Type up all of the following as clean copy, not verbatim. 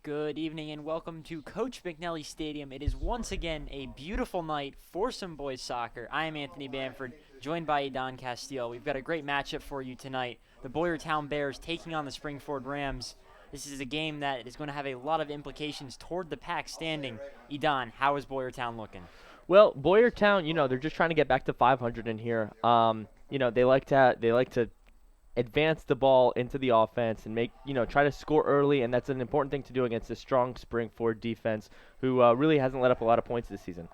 Good evening and welcome to Coach McNally Stadium. It is once again a beautiful night for some boys soccer. I am Anthony Bamford, joined by Don Castile. We've got a great matchup for you tonight. The Boyertown Bears taking on the Springford Rams. This is a game that is going to have a lot of implications toward the pack standing. Edon, how is Boyertown looking? Well, Boyertown, they're just trying to get back to 500 in here. They like to advance the ball into the offense and try to score early, and that's an important thing to do against a strong Springford defense who really hasn't let up a lot of points this season.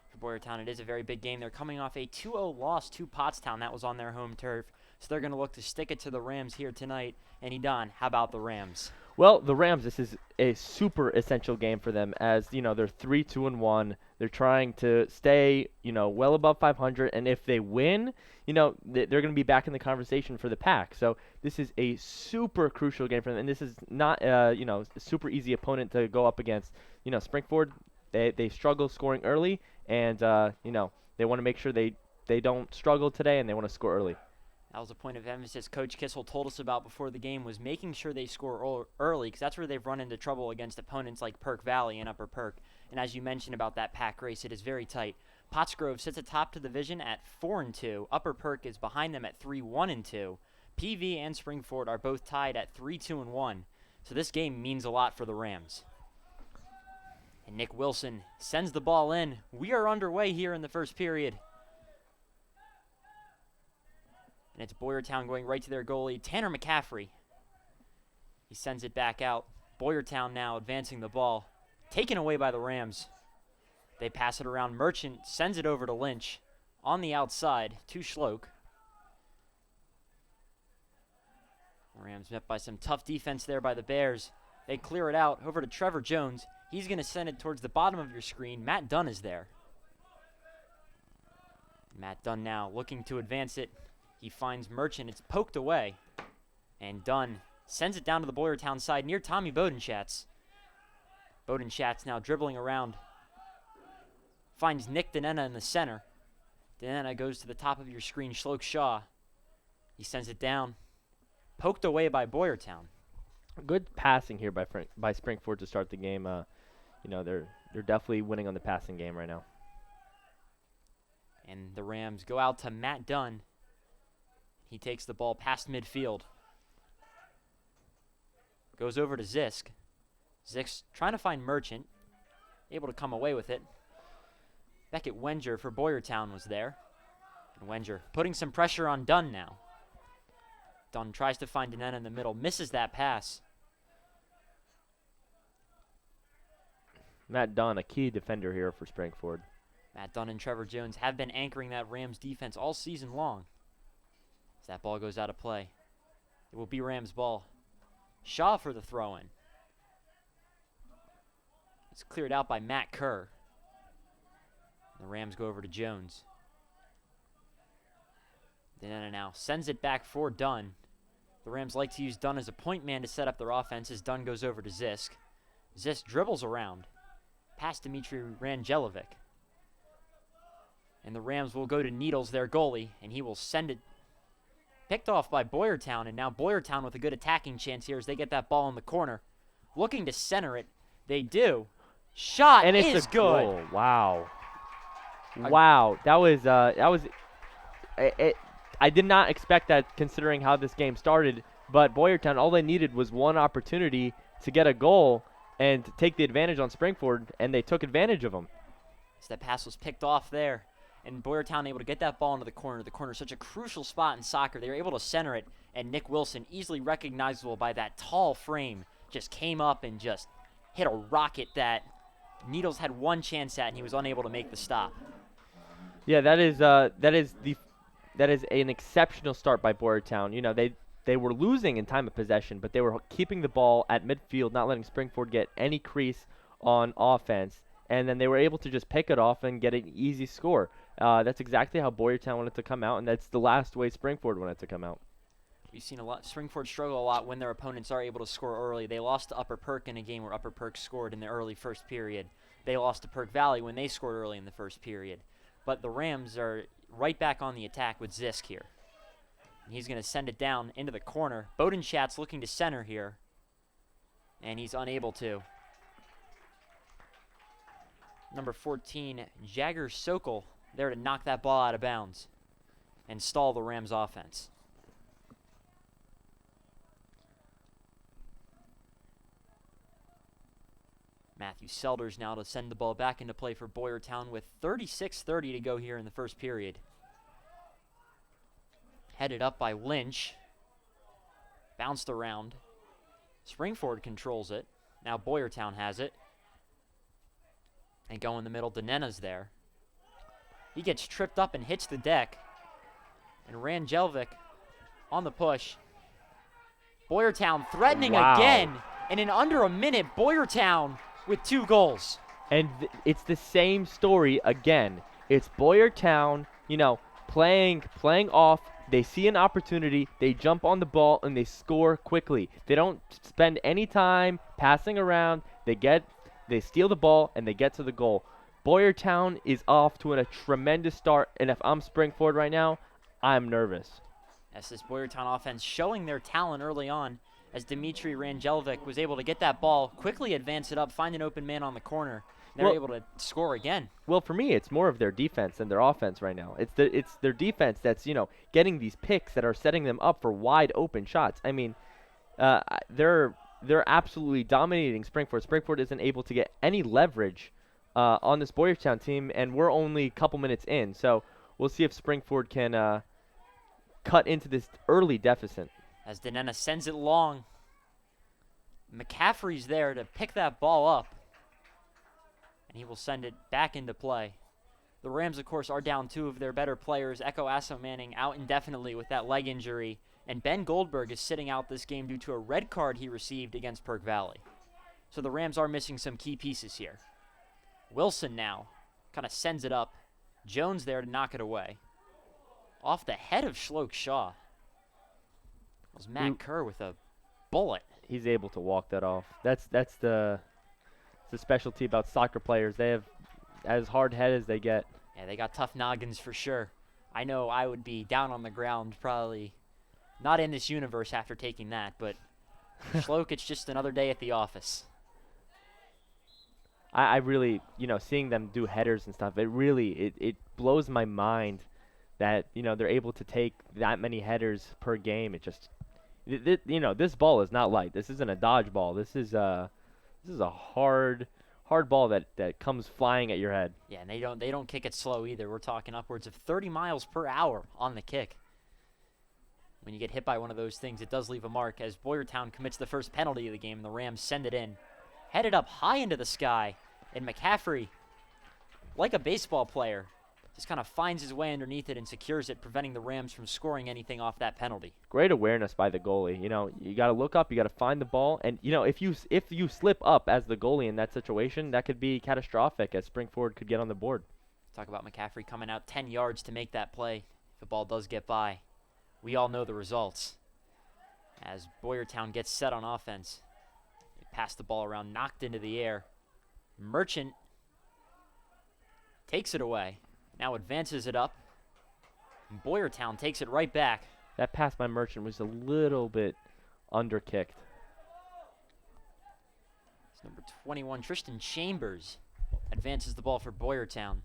For Boyertown, it is a very big game. They're coming off a 2-0 loss to Pottstown. That was on their home turf. So they're going to look to stick it to the Rams here tonight. And Edon, how about the Rams? Well, the Rams, this is a super essential game for them as, they're 3-2-1. They're trying to stay, well above 500, and if they win, they're going to be back in the conversation for the pack. So this is a super crucial game for them, and this is not, a super easy opponent to go up against. Springford, they struggle scoring early, and, they want to make sure they don't struggle today, and they want to score early. That was a point of emphasis Coach Kissel told us about before the game, was making sure they score early, because that's where they've run into trouble against opponents like Perk Valley and Upper Perk. And as you mentioned about that pack race, it is very tight. Pottsgrove sits atop the division at 4-2. Upper Perk is behind them at 3-1-2. PV and Springford are both tied at 3-2-1. So this game means a lot for the Rams. And Nick Wilson sends the ball in. We are underway here in the first period. And it's Boyertown going right to their goalie, Tanner McCaffrey. He sends it back out. Boyertown now advancing the ball. Taken away by the Rams. They pass it around. Merchant sends it over to Lynch. On the outside to Schloke. The Rams met by some tough defense there by the Bears. They clear it out over to Trevor Jones. He's going to send it towards the bottom of your screen. Matt Dunn is there. Matt Dunn now looking to advance it. He finds Merchant. It's poked away. And Dunn sends it down to the Boyertown side near Tommy Bodenschatz. Bodenschatz now dribbling around. Finds Nick Denena in the center. Denena goes to the top of your screen, Schloke Shaw. He sends it down. Poked away by Boyertown. Good passing here by Springford to start the game. They're definitely winning on the passing game right now. And the Rams go out to Matt Dunn. He takes the ball past midfield. Goes over to Zisk. Zisk trying to find Merchant. Able to come away with it. Beckett Wenger for Boyertown was there. And Wenger putting some pressure on Dunn now. Dunn tries to find Denena in the middle. Misses that pass. Matt Dunn, a key defender here for Springford. Matt Dunn and Trevor Jones have been anchoring that Rams defense all season long. As that ball goes out of play, it will be Rams ball. Shaw for the throw-in. It's cleared out by Matt Kerr. The Rams go over to Jones. Denena now sends it back for Dunn. The Rams like to use Dunn as a point man to set up their offense as Dunn goes over to Zisk. Zisk dribbles around. Past Dmitry Rangelovic. And the Rams will go to Needles, their goalie, and he will send it. Picked off by Boyertown, and now Boyertown with a good attacking chance here as they get that ball in the corner. Looking to center it. They do. Shot and it's is a good. Goal. Wow. Wow. That was I did not expect that considering how this game started, but Boyertown, all they needed was one opportunity to get a goal and to take the advantage on Springford, and they took advantage of them. So that pass was picked off there. And Boyertown able to get that ball into the corner. The corner is such a crucial spot in soccer. They were able to center it, and Nick Wilson, easily recognizable by that tall frame, just came up and just hit a rocket that Needles had one chance at, and he was unable to make the stop. Yeah, that is an exceptional start by Boyertown. They were losing in time of possession, but they were keeping the ball at midfield, not letting Springford get any crease on offense, and then they were able to just pick it off and get an easy score. That's exactly how Boyertown wanted to come out, and that's the last way Springford wanted to come out. We've seen a lot. Springford struggle a lot when their opponents are able to score early. They lost to Upper Perk in a game where Upper Perk scored in the early first period. They lost to Perk Valley when they scored early in the first period. But the Rams are right back on the attack with Zisk here. He's going to send it down into the corner. Bodenschatz looking to center here. And he's unable to. Number 14, Jagger Sokol, there to knock that ball out of bounds and stall the Rams' offense. Matthew Selders now to send the ball back into play for Boyertown with 36:30 to go here in the first period. Headed up by Lynch. Bounced around. Springford controls it. Now Boyertown has it. And go in the middle, Denena's there. He gets tripped up and hits the deck. And Ranjelvik on the push. Boyertown threatening again. And in under a minute, Boyertown with 2 goals. And it's the same story again. It's Boyertown, playing off. They see an opportunity, they jump on the ball, and they score quickly. They don't spend any time passing around. They steal the ball, and they get to the goal. Boyertown is off to a tremendous start, and if I'm Springford right now, I'm nervous. As this Boyertown offense showing their talent early on, as Dmitry Ranjelvik was able to get that ball, quickly advance it up, find an open man on the corner. They're able to score again. Well, for me, it's more of their defense than their offense right now. It's their defense that's, getting these picks that are setting them up for wide open shots. I mean, they're absolutely dominating Springford. Springford isn't able to get any leverage on this Boyertown team, and we're only a couple minutes in. So we'll see if Springford can cut into this early deficit. As Denena sends it long, McCaffrey's there to pick that ball up. And he will send it back into play. The Rams, of course, are down 2 of their better players. Echo Asso-Manning out indefinitely with that leg injury. And Ben Goldberg is sitting out this game due to a red card he received against Perk Valley. So the Rams are missing some key pieces here. Wilson now kind of sends it up. Jones there to knock it away. Off the head of Shloke Shaw was Matt Kerr with a bullet. He's able to walk that off. That's the specialty about soccer players. They have as hard head as they get. Yeah, they got tough noggins for sure. I know I would be down on the ground, probably not in this universe after taking that, but Shloke, it's just another day at the office. I really, seeing them do headers and stuff, it blows my mind that, they're able to take that many headers per game. It just, this ball is not light. This isn't a dodgeball. This is a hard ball that comes flying at your head. Yeah, and they don't kick it slow either. We're talking upwards of 30 miles per hour on the kick. When you get hit by one of those things, it does leave a mark as Boyertown commits the first penalty of the game, and the Rams send it in. Headed up high into the sky, and McCaffrey, like a baseball player, just kind of finds his way underneath it and secures it, preventing the Rams from scoring anything off that penalty. Great awareness by the goalie. You got to look up, you got to find the ball, and if you slip up as the goalie in that situation, that could be catastrophic, as Springford could get on the board. Talk about McCaffrey coming out 10 yards to make that play. If the ball does get by, we all know the results. As Boyertown gets set on offense, they pass the ball around, knocked into the air. Merchant takes it away. Now advances it up. And Boyertown takes it right back. That pass by Merchant was a little bit underkicked. It's number 21, Tristan Chambers, advances the ball for Boyertown.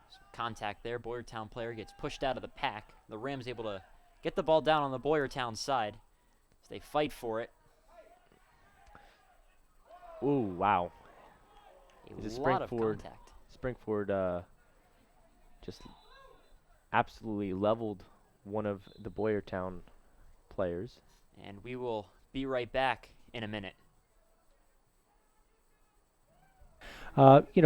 Some contact there. Boyertown player gets pushed out of the pack. The Rams able to get the ball down on the Boyertown side as they fight for it. Ooh, wow. A lot of contact. Springford just absolutely leveled one of the Boyertown players. And we will be right back in a minute.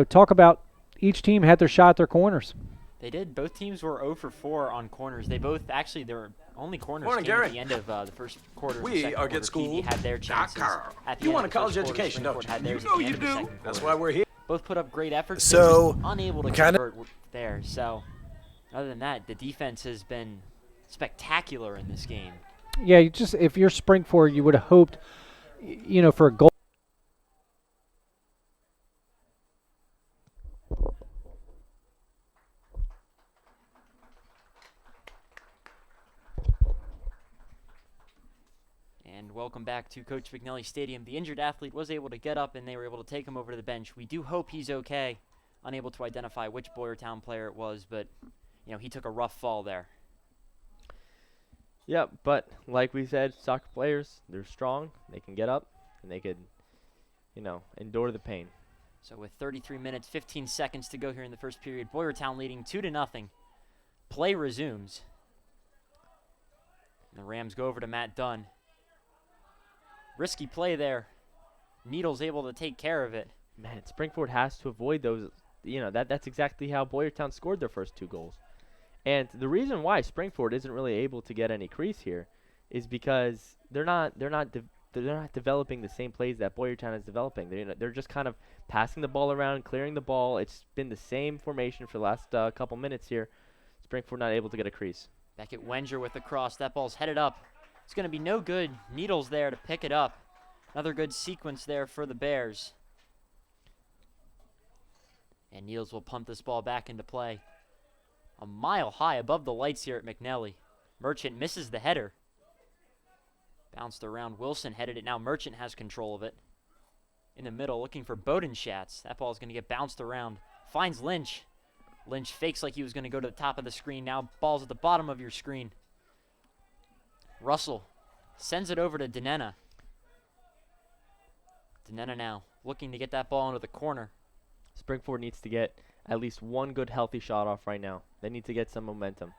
Talk about each team had their shot at their corners. They did. Both teams were 0 for 4 on corners. They both, actually, their only corners Morning, came Gary. at the end of the first quarter. We are get schooled. Had their chances. At the You end want a of the college first quarter. education, don't Springford had you? theirs You at know the you end of the do. second That's quarter. why we're here. Both put up great efforts. So, they were just unable to kinda- convert there. So, other than that, the defense has been spectacular in this game. Yeah, if you're Springford, you would have hoped, for a goal. welcome back to Coach McNally Stadium. The injured athlete was able to get up and they were able to take him over to the bench. We do hope he's okay. Unable to identify which Boyertown player it was, but he took a rough fall there. Yeah, but like we said, soccer players, they're strong. They can get up and they could, endure the pain. So with 33 minutes, 15 seconds to go here in the first period, Boyertown leading 2-0. Play resumes. And the Rams go over to Matt Dunn. Risky play there. Needles able to take care of it. Man, Springford has to avoid those. That's exactly how Boyertown scored their first 2 goals. And the reason why Springford isn't really able to get any crease here is because they're not developing the same plays that Boyertown is developing. They're just kind of passing the ball around, clearing the ball. It's been the same formation for the last couple minutes here. Springford not able to get a crease. Back at Wenger with the cross. That ball's headed up. It's going to be no good. Needles there to pick it up. Another good sequence there for the Bears. And Needles will pump this ball back into play. A mile high above the lights here at McNally. Merchant misses the header. Bounced around. Wilson headed it. Now Merchant has control of it. In the middle, looking for Bodenschatz. That ball is going to get bounced around. Finds Lynch. Lynch fakes like he was going to go to the top of the screen. Now ball's at the bottom of your screen. Russell sends it over to Denena. Denena now looking to get that ball into the corner. Springford needs to get at least one good healthy shot off right now. They need to get some momentum.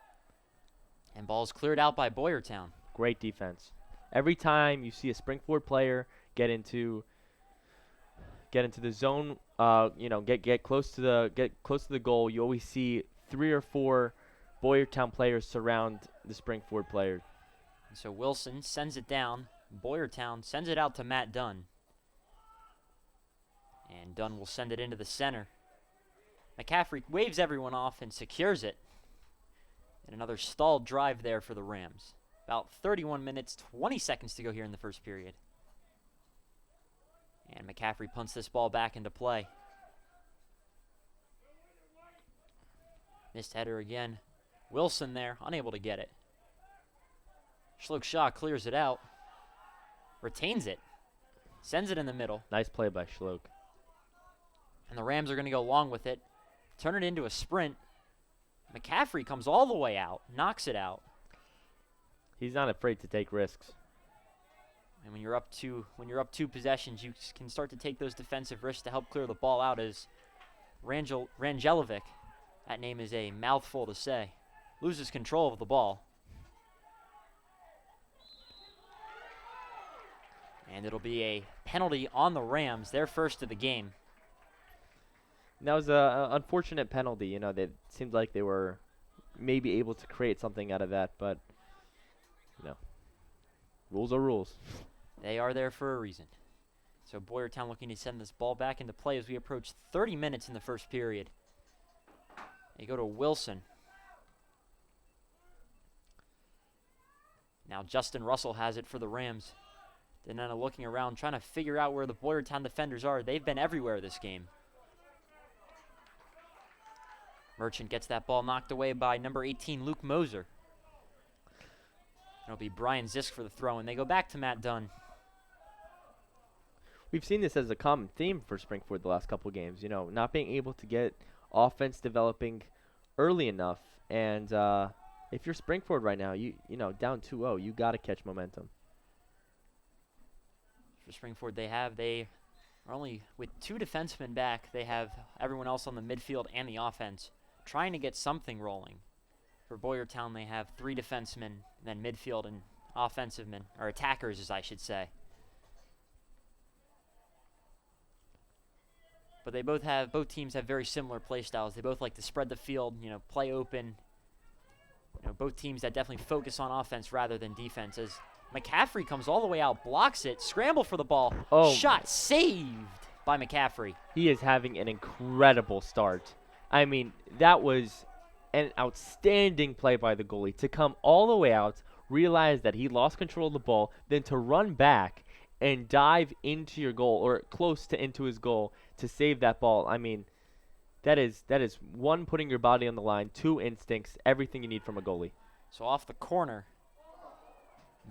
And ball's cleared out by Boyertown. Great defense. Every time you see a Springford player get into the zone, get close to the goal, you always see 3 or 4 Boyertown players surround the Springford player. And so Wilson sends it down. Boyertown sends it out to Matt Dunn. And Dunn will send it into the center. McCaffrey waves everyone off and secures it. And another stalled drive there for the Rams. About 31 minutes, 20 seconds to go here in the first period. And McCaffrey punts this ball back into play. Missed header again. Wilson there, unable to get it. Schloke Shaw clears it out. Retains it. Sends it in the middle. Nice play by Schloke. And the Rams are going to go long with it. Turn it into a sprint. McCaffrey comes all the way out. Knocks it out. He's not afraid to take risks. And when you're up 2 possessions, you can start to take those defensive risks to help clear the ball out as Rangelovic, that name is a mouthful to say, loses control of the ball. And it'll be a penalty on the Rams, their first of the game. That was an unfortunate penalty. They seemed like they were maybe able to create something out of that, but rules are rules. They are there for a reason. So Boyertown looking to send this ball back into play as we approach 30 minutes in the first period. They go to Wilson. Now Justin Russell has it for the Rams. Denena looking around, trying to figure out where the Boyertown defenders are. They've been everywhere this game. Merchant gets that ball knocked away by number 18, Luke Moser. It'll be Brian Zisk for the throw, and they go back to Matt Dunn. We've seen this as a common theme for Springford the last couple of games, not being able to get offense developing early enough. And if you're Springford right now, down 2-0, you got to catch momentum. For Springford, they are only with 2 defensemen back. They have everyone else on the midfield and the offense trying to get something rolling. For Boyertown, they have 3 defensemen, and then midfield and offensive men, or attackers, as I should say. But both teams have very similar play styles. They both like to spread the field, play open. Both teams that definitely focus on offense rather than defense. As McCaffrey comes all the way out, blocks it, scramble for the ball. Oh. Shot saved by McCaffrey. He is having an incredible start. I mean, that was an outstanding play by the goalie to come all the way out, realize that he lost control of the ball, then to run back and dive into your goal or close to into his goal to save that ball. I mean, that is 1, putting your body on the line, 2, instincts, everything you need from a goalie. So off the corner,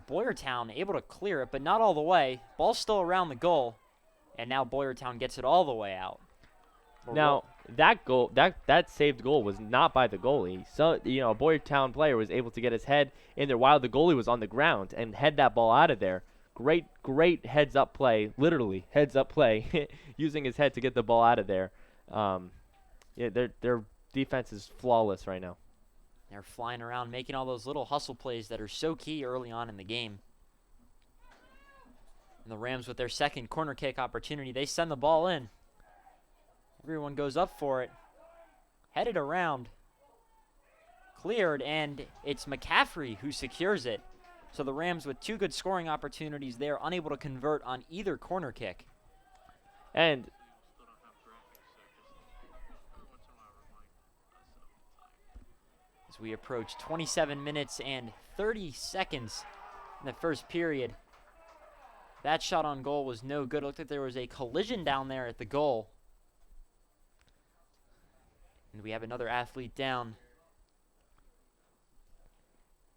Boyertown able to clear it, but not all the way. Ball's still around the goal, and now Boyertown gets it all the way out. Now, that goal, that saved goal was not by the goalie. So, a Boyertown player was able to get his head in there while the goalie was on the ground and head that ball out of there. Great heads up play, literally heads up play, using his head to get the ball out of there. Their defense is flawless right now. They're flying around, making all those little hustle plays that are so key early on in the game. And the Rams, with their second corner kick opportunity, they send the ball in. Everyone goes up for it. Headed around. Cleared, and it's McCaffrey who secures it. So the Rams, with two good scoring opportunities, they are unable to convert on either corner kick. And as we approach 27 minutes and 30 seconds in the first period, that shot on goal was no good. It looked like there was a collision down there at the goal. And we have another athlete down.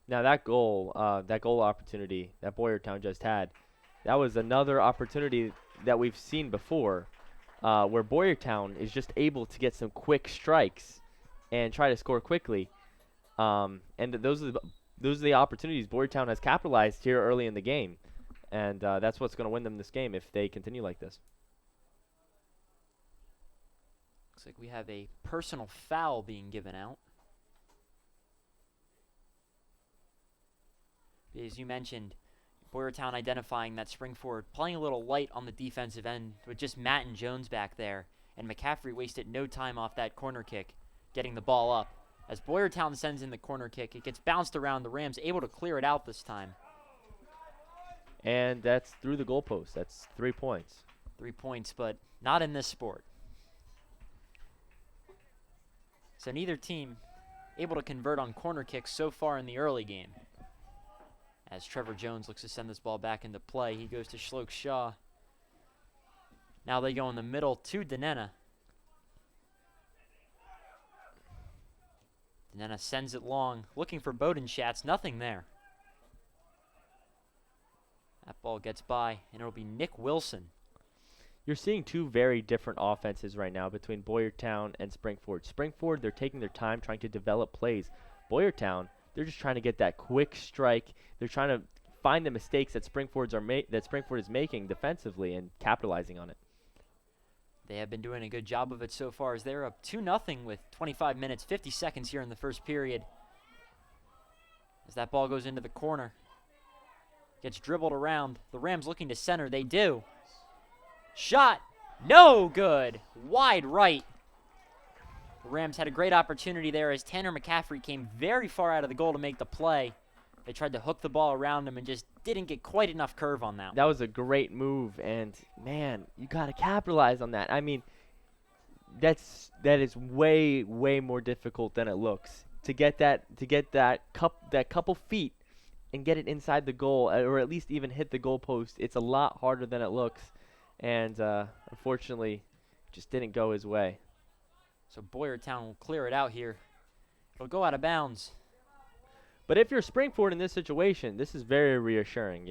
now that goal opportunity that Boyertown just had, that was another opportunity that we've seen before, where Boyertown is just able to get some quick strikes and try to score quickly. And those are the opportunities Boyertown has capitalized here early in the game, and that's what's going to win them this game if they continue like this. Looks like we have a personal foul being given out. As you mentioned, Boyertown identifying that spring forward, playing a little light on the defensive end with just Matt and Jones back there, and McCaffrey wasted no time off that corner kick, getting the ball up. As Boyertown sends in the corner kick, it gets bounced around. The Rams able to clear it out this time. And that's through the goalpost. That's 3 points. 3 points, but not in this sport. So neither team able to convert on corner kicks so far in the early game. As Trevor Jones looks to send this ball back into play, he goes to Shloke Shaw. Now they go in the middle to Denena. Denena sends it long, looking for Bodenschatz, nothing there. That ball gets by, and it'll be Nick Wilson. You're seeing two very different offenses right now between Boyertown and Springford. Springford, they're taking their time trying to develop plays. Boyertown, they're just trying to get that quick strike. They're trying to find the mistakes that Springford is making defensively and capitalizing on it. They have been doing a good job of it so far as they're up 2-0 with 25 minutes, 50 seconds here in the first period. As that ball goes into the corner. Gets dribbled around. The Rams looking to center. They do. Shot. No good. Wide right. The Rams had a great opportunity there as Tanner McCaffrey came very far out of the goal to make the play. They tried to hook the ball around him and just didn't get quite enough curve on that. That was a great move, and man, you got to capitalize on that. I mean, that is way more difficult than it looks. To get that couple feet and get it inside the goal, or at least even hit the goal post, it's a lot harder than it looks. And unfortunately, just didn't go his way. So Boyertown will clear it out here. It'll go out of bounds. But if you're Springford in this situation, this is very reassuring.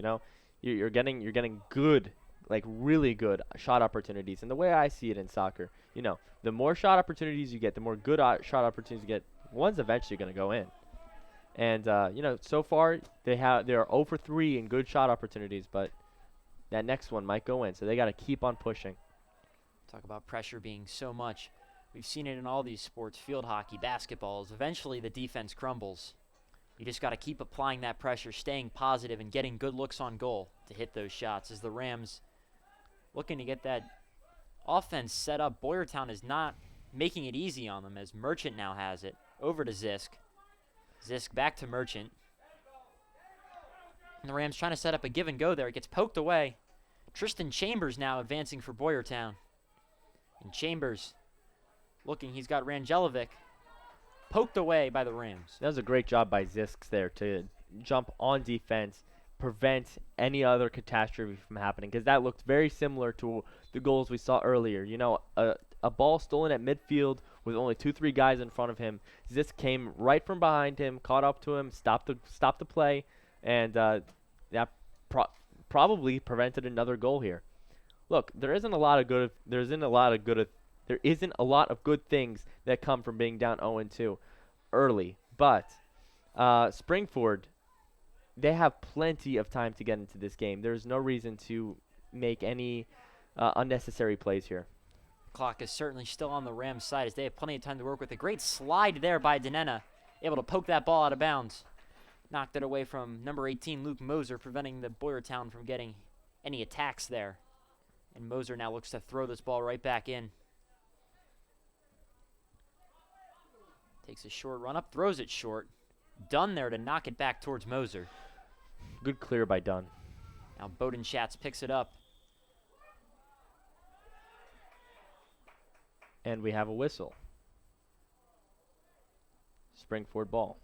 You're getting good, like really good shot opportunities. And the way I see it in soccer, the more shot opportunities you get, the more good shot opportunities you get. One's eventually going to go in. And so far they are 0 for 3 in good shot opportunities, but that next one might go in. So they got to keep on pushing. Talk about pressure being so much. We've seen it in all these sports, field hockey, basketballs. Eventually the defense crumbles. You just got to keep applying that pressure, staying positive, and getting good looks on goal to hit those shots. As the Rams looking to get that offense set up, Boyertown is not making it easy on them as Merchant now has it. Over to Zisk. Zisk back to Merchant. And the Rams trying to set up a give and go there. It gets poked away. Tristan Chambers now advancing for Boyertown. And Chambers looking, he's got Rangelovic. Poked away by the Rams. That was a great job by Zisks there to jump on defense, prevent any other catastrophe from happening, because that looked very similar to the goals we saw earlier. A ball stolen at midfield with only 2-3 guys in front of him. Zisk came right from behind him, caught up to him, stopped the play, and that probably prevented another goal here. Look, there isn't a lot of good things that come from being down 0-2 early, but Springford, they have plenty of time to get into this game. There's no reason to make any unnecessary plays here. Clock is certainly still on the Rams' side as they have plenty of time to work with. A great slide there by Denena, able to poke that ball out of bounds. Knocked it away from number 18, Luke Moser, preventing the Boyertown from getting any attacks there. And Moser now looks to throw this ball right back in. Takes a short run up, throws it short. Dunn there to knock it back towards Moser. Good clear by Dunn. Now Bodenschatz picks it up. And we have a whistle. Springford ball.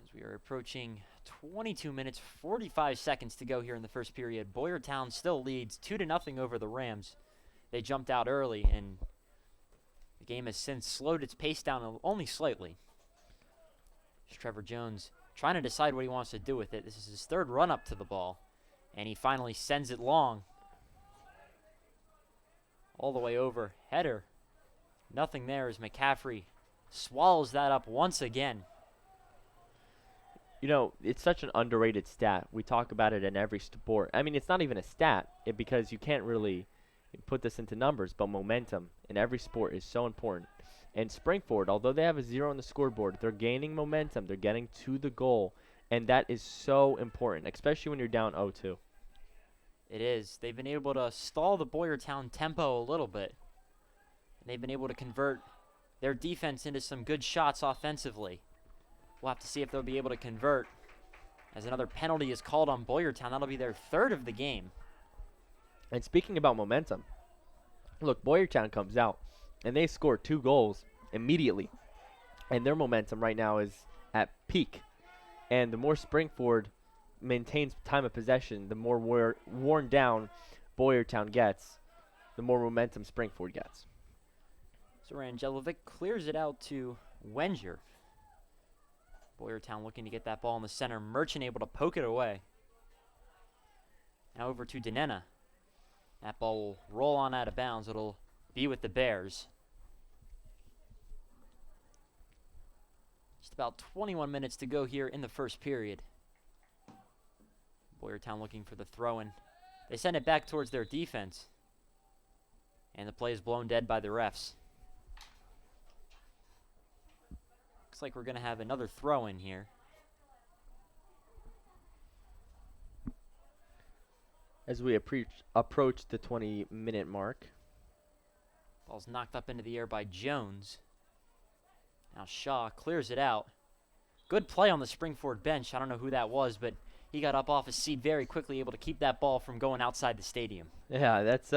As we are approaching 22 minutes, 45 seconds to go here in the first period. Boyertown still leads 2-0 over the Rams. They jumped out early, and the game has since slowed its pace down only slightly. There's Trevor Jones trying to decide what he wants to do with it. This is his third run up to the ball, and he finally sends it long. All the way over. Header. Nothing there as McCaffrey swallows that up once again. You know, it's such an underrated stat. We talk about it in every sport. I mean, it's not even a stat because you can't really put this into numbers, but momentum in every sport is so important. And Springford, although they have a 0 on the scoreboard, they're gaining momentum. They're getting to the goal, and that is so important, especially when you're down 0-2. It is. They've been able to stall the Boyertown tempo a little bit. And they've been able to convert their defense into some good shots offensively. We'll have to see if they'll be able to convert. As another penalty is called on Boyertown, that'll be their third of the game. And speaking about momentum, look, Boyertown comes out, and they score 2 goals immediately. And their momentum right now is at peak. And the more Springford maintains time of possession, the more worn down Boyertown gets, the more momentum Springford gets. So Rangelovic clears it out to Wenger. Boyertown looking to get that ball in the center. Merchant able to poke it away. Now over to Denena. That ball will roll on out of bounds. It'll be with the Bears. Just about 21 minutes to go here in the first period. Boyertown looking for the throw-in. They send it back towards their defense. And the play is blown dead by the refs. Looks like we're going to have another throw-in here. As we approach the 20-minute mark. Ball's knocked up into the air by Jones. Now Shaw clears it out. Good play on the Springford bench. I don't know who that was, but he got up off his seat very quickly, able to keep that ball from going outside the stadium. Yeah, that's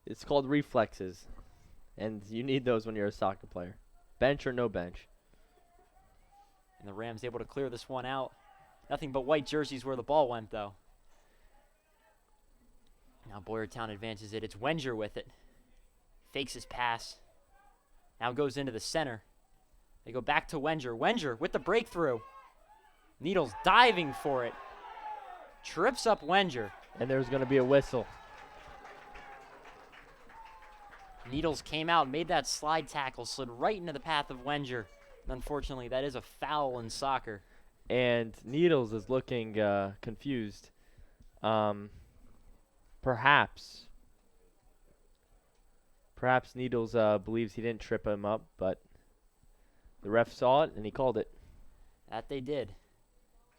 it's called reflexes, and you need those when you're a soccer player. Bench or no bench. And the Rams able to clear this one out. Nothing but white jerseys where the ball went, though. Now Boyertown advances it. It's Wenger with it. Fakes his pass. Now goes into the center. They go back to Wenger. Wenger with the breakthrough. Needles diving for it. Trips up Wenger. And there's going to be a whistle. Needles came out, made that slide tackle, slid right into the path of Wenger. And unfortunately, that is a foul in soccer. And Needles is looking confused. Perhaps Needles believes he didn't trip him up, but the ref saw it and he called it. That they did.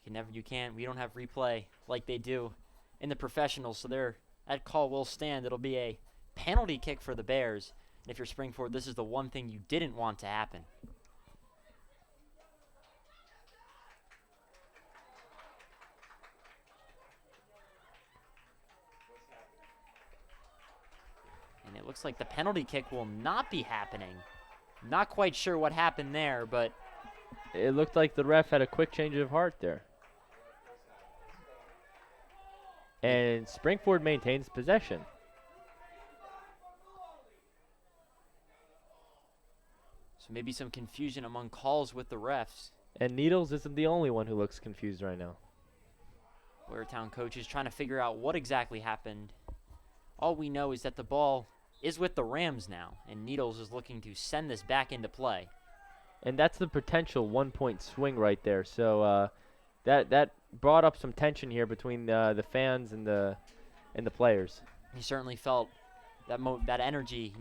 We don't have replay like they do in the professionals, so that call will stand. It'll be a penalty kick for the Bears. And if you're Springford, this is the one thing you didn't want to happen. And it looks like the penalty kick will not be happening. Not quite sure what happened there, but it looked like the ref had a quick change of heart there. And Springford maintains possession. So maybe some confusion among calls with the refs. And Needles isn't the only one who looks confused right now. Boyertown coach is trying to figure out what exactly happened. All we know is that the ball is with the Rams now, and Needles is looking to send this back into play. And that's the potential 1-point swing right there. So that brought up some tension here between the fans and the players. He certainly felt that energy,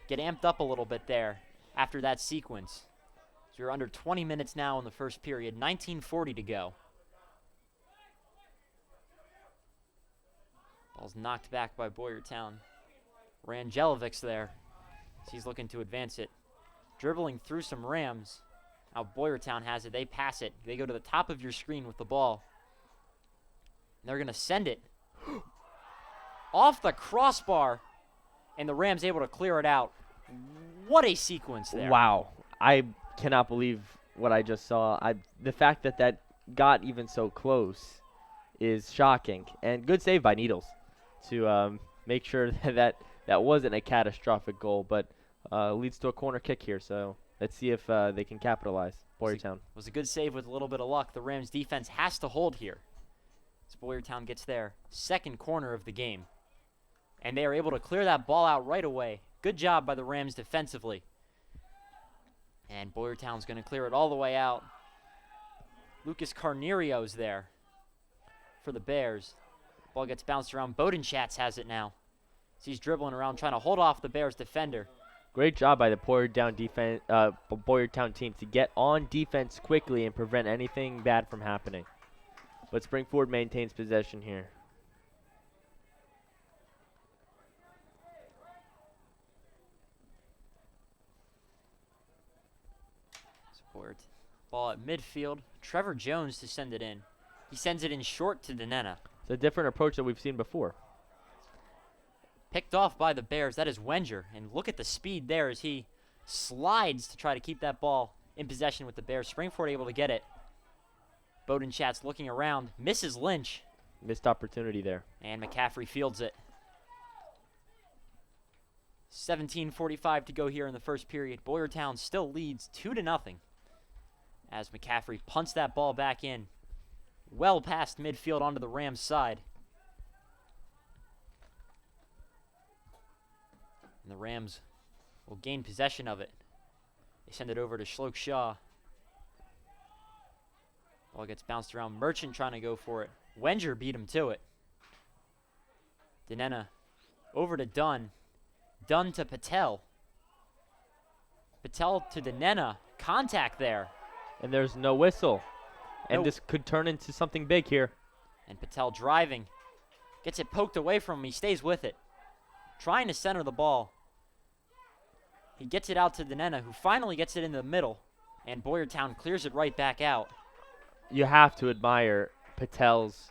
get amped up a little bit there after that sequence. So you're under 20 minutes now in the first period, 19:40 to go. Ball's knocked back by Boyertown. Rangelovic's there. He's looking to advance it. Dribbling through some Rams. Now Boyertown has it. They pass it. They go to the top of your screen with the ball. And they're going to send it off the crossbar. And the Rams able to clear it out. What a sequence there. Wow. I cannot believe what I just saw. The fact that got even so close is shocking. And good save by Needles to make sure that wasn't a catastrophic goal, but leads to a corner kick here. So let's see if they can capitalize. Boyertown. Was a good save with a little bit of luck. The Rams defense has to hold here. As Boyertown gets their second corner of the game. And they are able to clear that ball out right away. Good job by the Rams defensively. And Boyertown's going to clear it all the way out. Lucas Carnerio's there for the Bears. Ball gets bounced around. Bodenschatz has it now. So he's dribbling around trying to hold off the Bears defender. Great job by the Boyertown team to get on defense quickly and prevent anything bad from happening. But Springford maintains possession here. Support. Ball at midfield. Trevor Jones to send it in. He sends it in short to Denena. It's a different approach that we've seen before. Picked off by the Bears. That is Wenger. And look at the speed there as he slides to try to keep that ball in possession with the Bears. Springford able to get it. Bodenschatz looking around. Misses Lynch. Missed opportunity there. And McCaffrey fields it. 17:45 to go here in the first period. Boyertown still leads 2-0 as McCaffrey punts that ball back in. Well past midfield onto the Rams' side. And the Rams will gain possession of it. They send it over to Schloke Shaw. Ball gets bounced around. Merchant trying to go for it. Wenger beat him to it. Denena over to Dunn. Dunn to Patel. Patel to Denena. Contact there. And there's no whistle. And Nope. this could turn into something big here. And Patel driving. Gets it poked away from him. He stays with it. Trying to center the ball. He gets it out to Denena, who finally gets it in the middle. And Boyertown clears it right back out. You have to admire Patel's.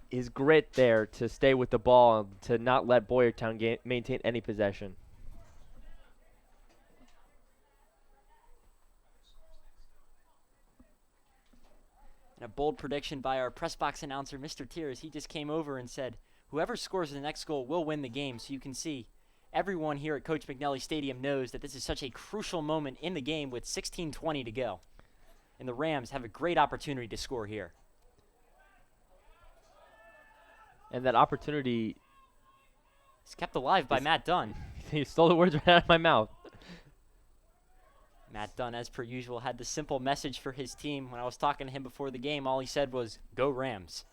His grit there to stay with the ball and to not let Boyertown maintain any possession. And a bold prediction by our press box announcer, Mr. Tiers. He just came over and said, whoever scores the next goal will win the game. So you can see everyone here at Coach McNally Stadium knows that this is such a crucial moment in the game with 16:20 to go. And the Rams have a great opportunity to score here. And that opportunity, It's kept alive by Matt Dunn. he stole the words right out of my mouth. Matt Dunn, as per usual, had the simple message for his team. When I was talking to him before the game, all he said was, "Go Rams."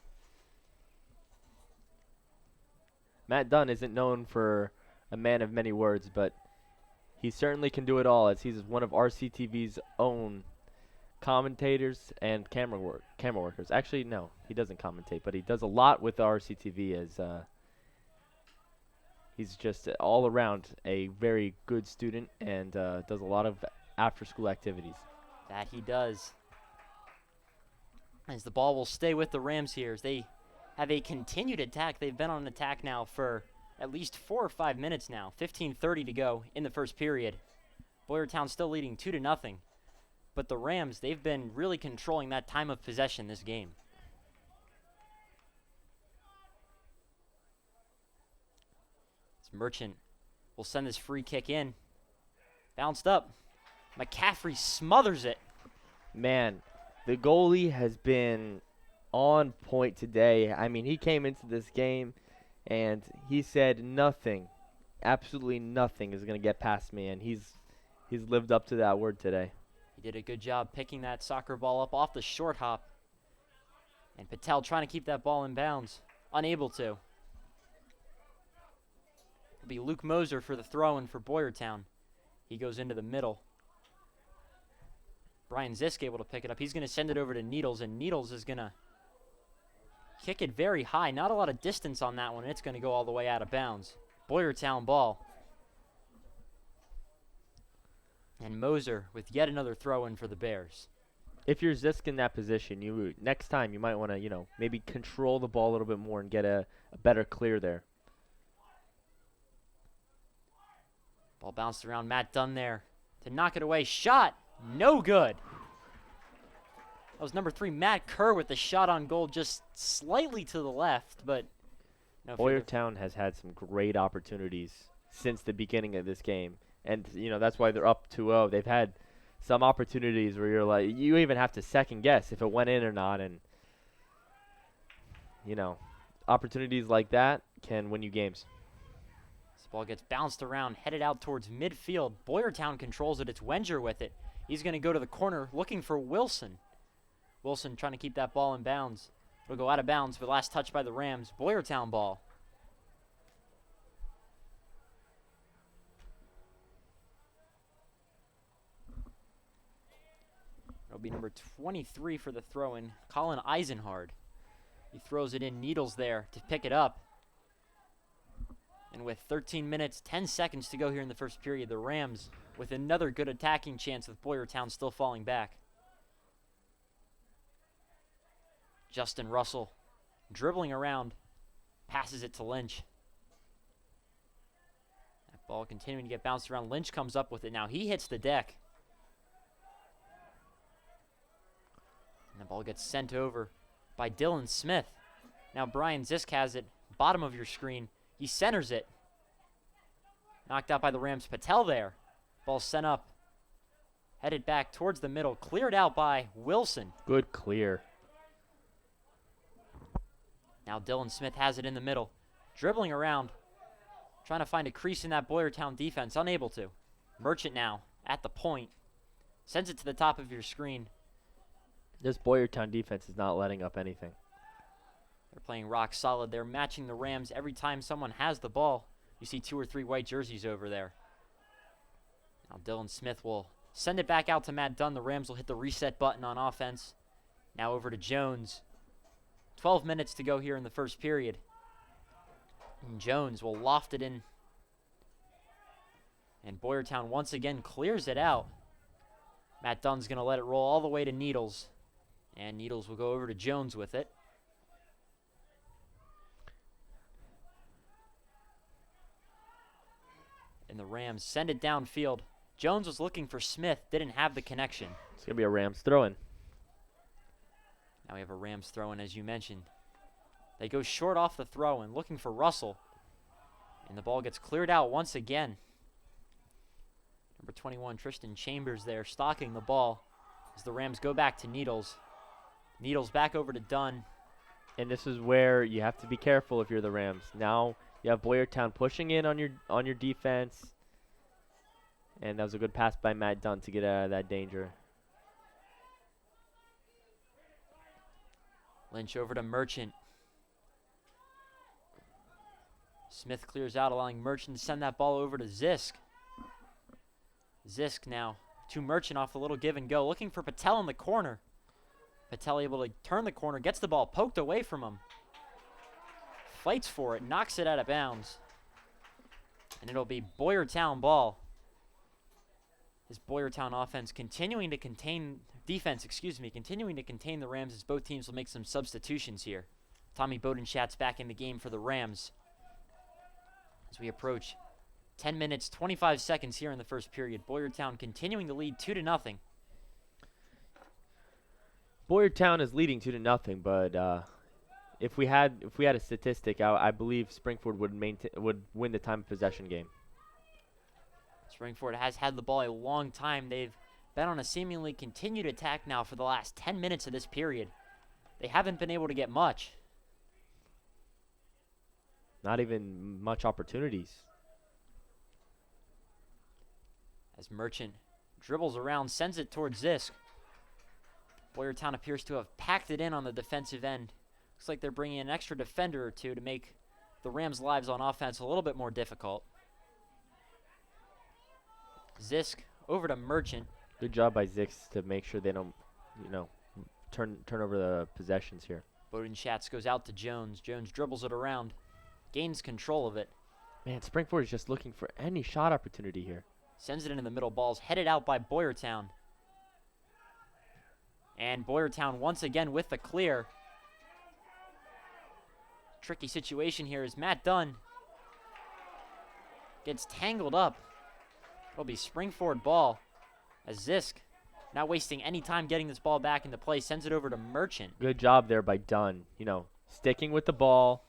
Matt Dunn isn't known for a man of many words, but he certainly can do it all, as he's one of RCTV's own commentators and camera workers. Actually, no, he doesn't commentate, but he does a lot with RCTV, as he's just all around a very good student and does a lot of after-school activities. That he does. As the ball will stay with the Rams here, as they have a continued attack. They've been on an attack now for at least 4 or 5 minutes now. 15:30 to go in the first period. Boyertown still leading 2-0. But the Rams, they've been really controlling that time of possession this game. Merchant will send this free kick in. Bounced up. McCaffrey smothers it. Man, the goalie has been on point today. I mean, he came into this game and he said nothing, absolutely nothing is going to get past me, and he's lived up to that word today. He did a good job picking that soccer ball up off the short hop. And Patel trying to keep that ball in bounds. Unable to. It'll be Luke Moser for the throw-in for Boyertown. He goes into the middle. Brian Zisk able to pick it up. He's going to send it over to Needles, and Needles is going to kick it very high. Not a lot of distance on that one. It's going to go all the way out of bounds. Boyertown ball. And Moser with yet another throw-in for the Bears. If you're Zisk in that position, next time you might want to, maybe control the ball a little bit more and get a better clear there. Ball bounced around. Matt Dunn there to knock it away. Shot. No good. That was number 3, Matt Kerr, with the shot on goal just slightly to the left, but no. Boyertown has had some great opportunities since the beginning of this game. And, that's why they're up 2-0. They've had some opportunities where you're like, you even have to second guess if it went in or not. And, opportunities like that can win you games. This ball gets bounced around, headed out towards midfield. Boyertown controls it. It's Wenger with it. He's going to go to the corner looking for Wilson. Wilson trying to keep that ball in bounds. It'll go out of bounds for the last touch by the Rams. Boyertown ball. It'll be number 23 for the throw-in, Colin Eisenhard. He throws it in. Needles there to pick it up. And with 13 minutes, 10 seconds to go here in the first period, the Rams with another good attacking chance with Boyertown still falling back. Justin Russell dribbling around, passes it to Lynch. That ball continuing to get bounced around. Lynch comes up with it now. He hits the deck. And the ball gets sent over by Dylan Smith. Now Brian Zisk has it, bottom of your screen. He centers it. Knocked out by the Rams. Patel there. Ball sent up. Headed back towards the middle. Cleared out by Wilson. Good clear. Now Dylan Smith has it in the middle. Dribbling around. Trying to find a crease in that Boyertown defense. Unable to. Merchant now at the point. Sends it to the top of your screen. This Boyertown defense is not letting up anything. They're playing rock solid. They're matching the Rams every time someone has the ball. You see 2 or 3 white jerseys over there. Now Dylan Smith will send it back out to Matt Dunn. The Rams will hit the reset button on offense. Now over to Jones. 12 minutes to go here in the first period. And Jones will loft it in. And Boyertown once again clears it out. Matt Dunn's going to let it roll all the way to Needles. And Needles will go over to Jones with it. And the Rams send it downfield. Jones was looking for Smith, didn't have the connection. It's going to be a Rams throw-in. Now we have a Rams throw-in, as you mentioned. They go short off the throw-in, looking for Russell. And the ball gets cleared out once again. Number 21, Tristan Chambers there, stalking the ball as the Rams go back to Needles. Needles back over to Dunn. And this is where you have to be careful if you're the Rams. Now you have Boyertown pushing in on your defense. And that was a good pass by Matt Dunn to get out of that danger. Lynch over to Merchant. Smith clears out, allowing Merchant to send that ball over to Zisk. Zisk now to Merchant off a little give and go, looking for Patel in the corner. Patel able to turn the corner, gets the ball poked away from him. Fights for it, knocks it out of bounds. And it'll be Boyertown ball. This Boyertown offense continuing to contain the Rams as both teams will make some substitutions here. Tommy Bodenschatz back in the game for the Rams. As we approach 10 minutes, 25 seconds here in the first period. Boyertown continuing to lead 2-0. Boyertown is leading 2-0, but if we had a statistic, I believe Springford would win the time of possession game. That's Springford has had the ball a long time. They've been on a seemingly continued attack now for the last 10 minutes of this period. They haven't been able to get much. Not even much opportunities. As Merchant dribbles around, sends it towards Zisk. Boyertown appears to have packed it in on the defensive end. Looks like they're bringing an extra defender or two to make the Rams' lives on offense a little bit more difficult. Zisk over to Merchant. Good job by Zix to make sure they don't, turn over the possessions here. Bodenschatz goes out to Jones. Jones dribbles it around, gains control of it. Man, Springford is just looking for any shot opportunity here. Sends it into the middle. Ball's headed out by Boyertown. And Boyertown once again with the clear. Tricky situation here as Matt Dunn gets tangled up. It'll be Springford ball as Zisk, not wasting any time getting this ball back into play, sends it over to Merchant. Good job there by Dunn. Sticking with the ball,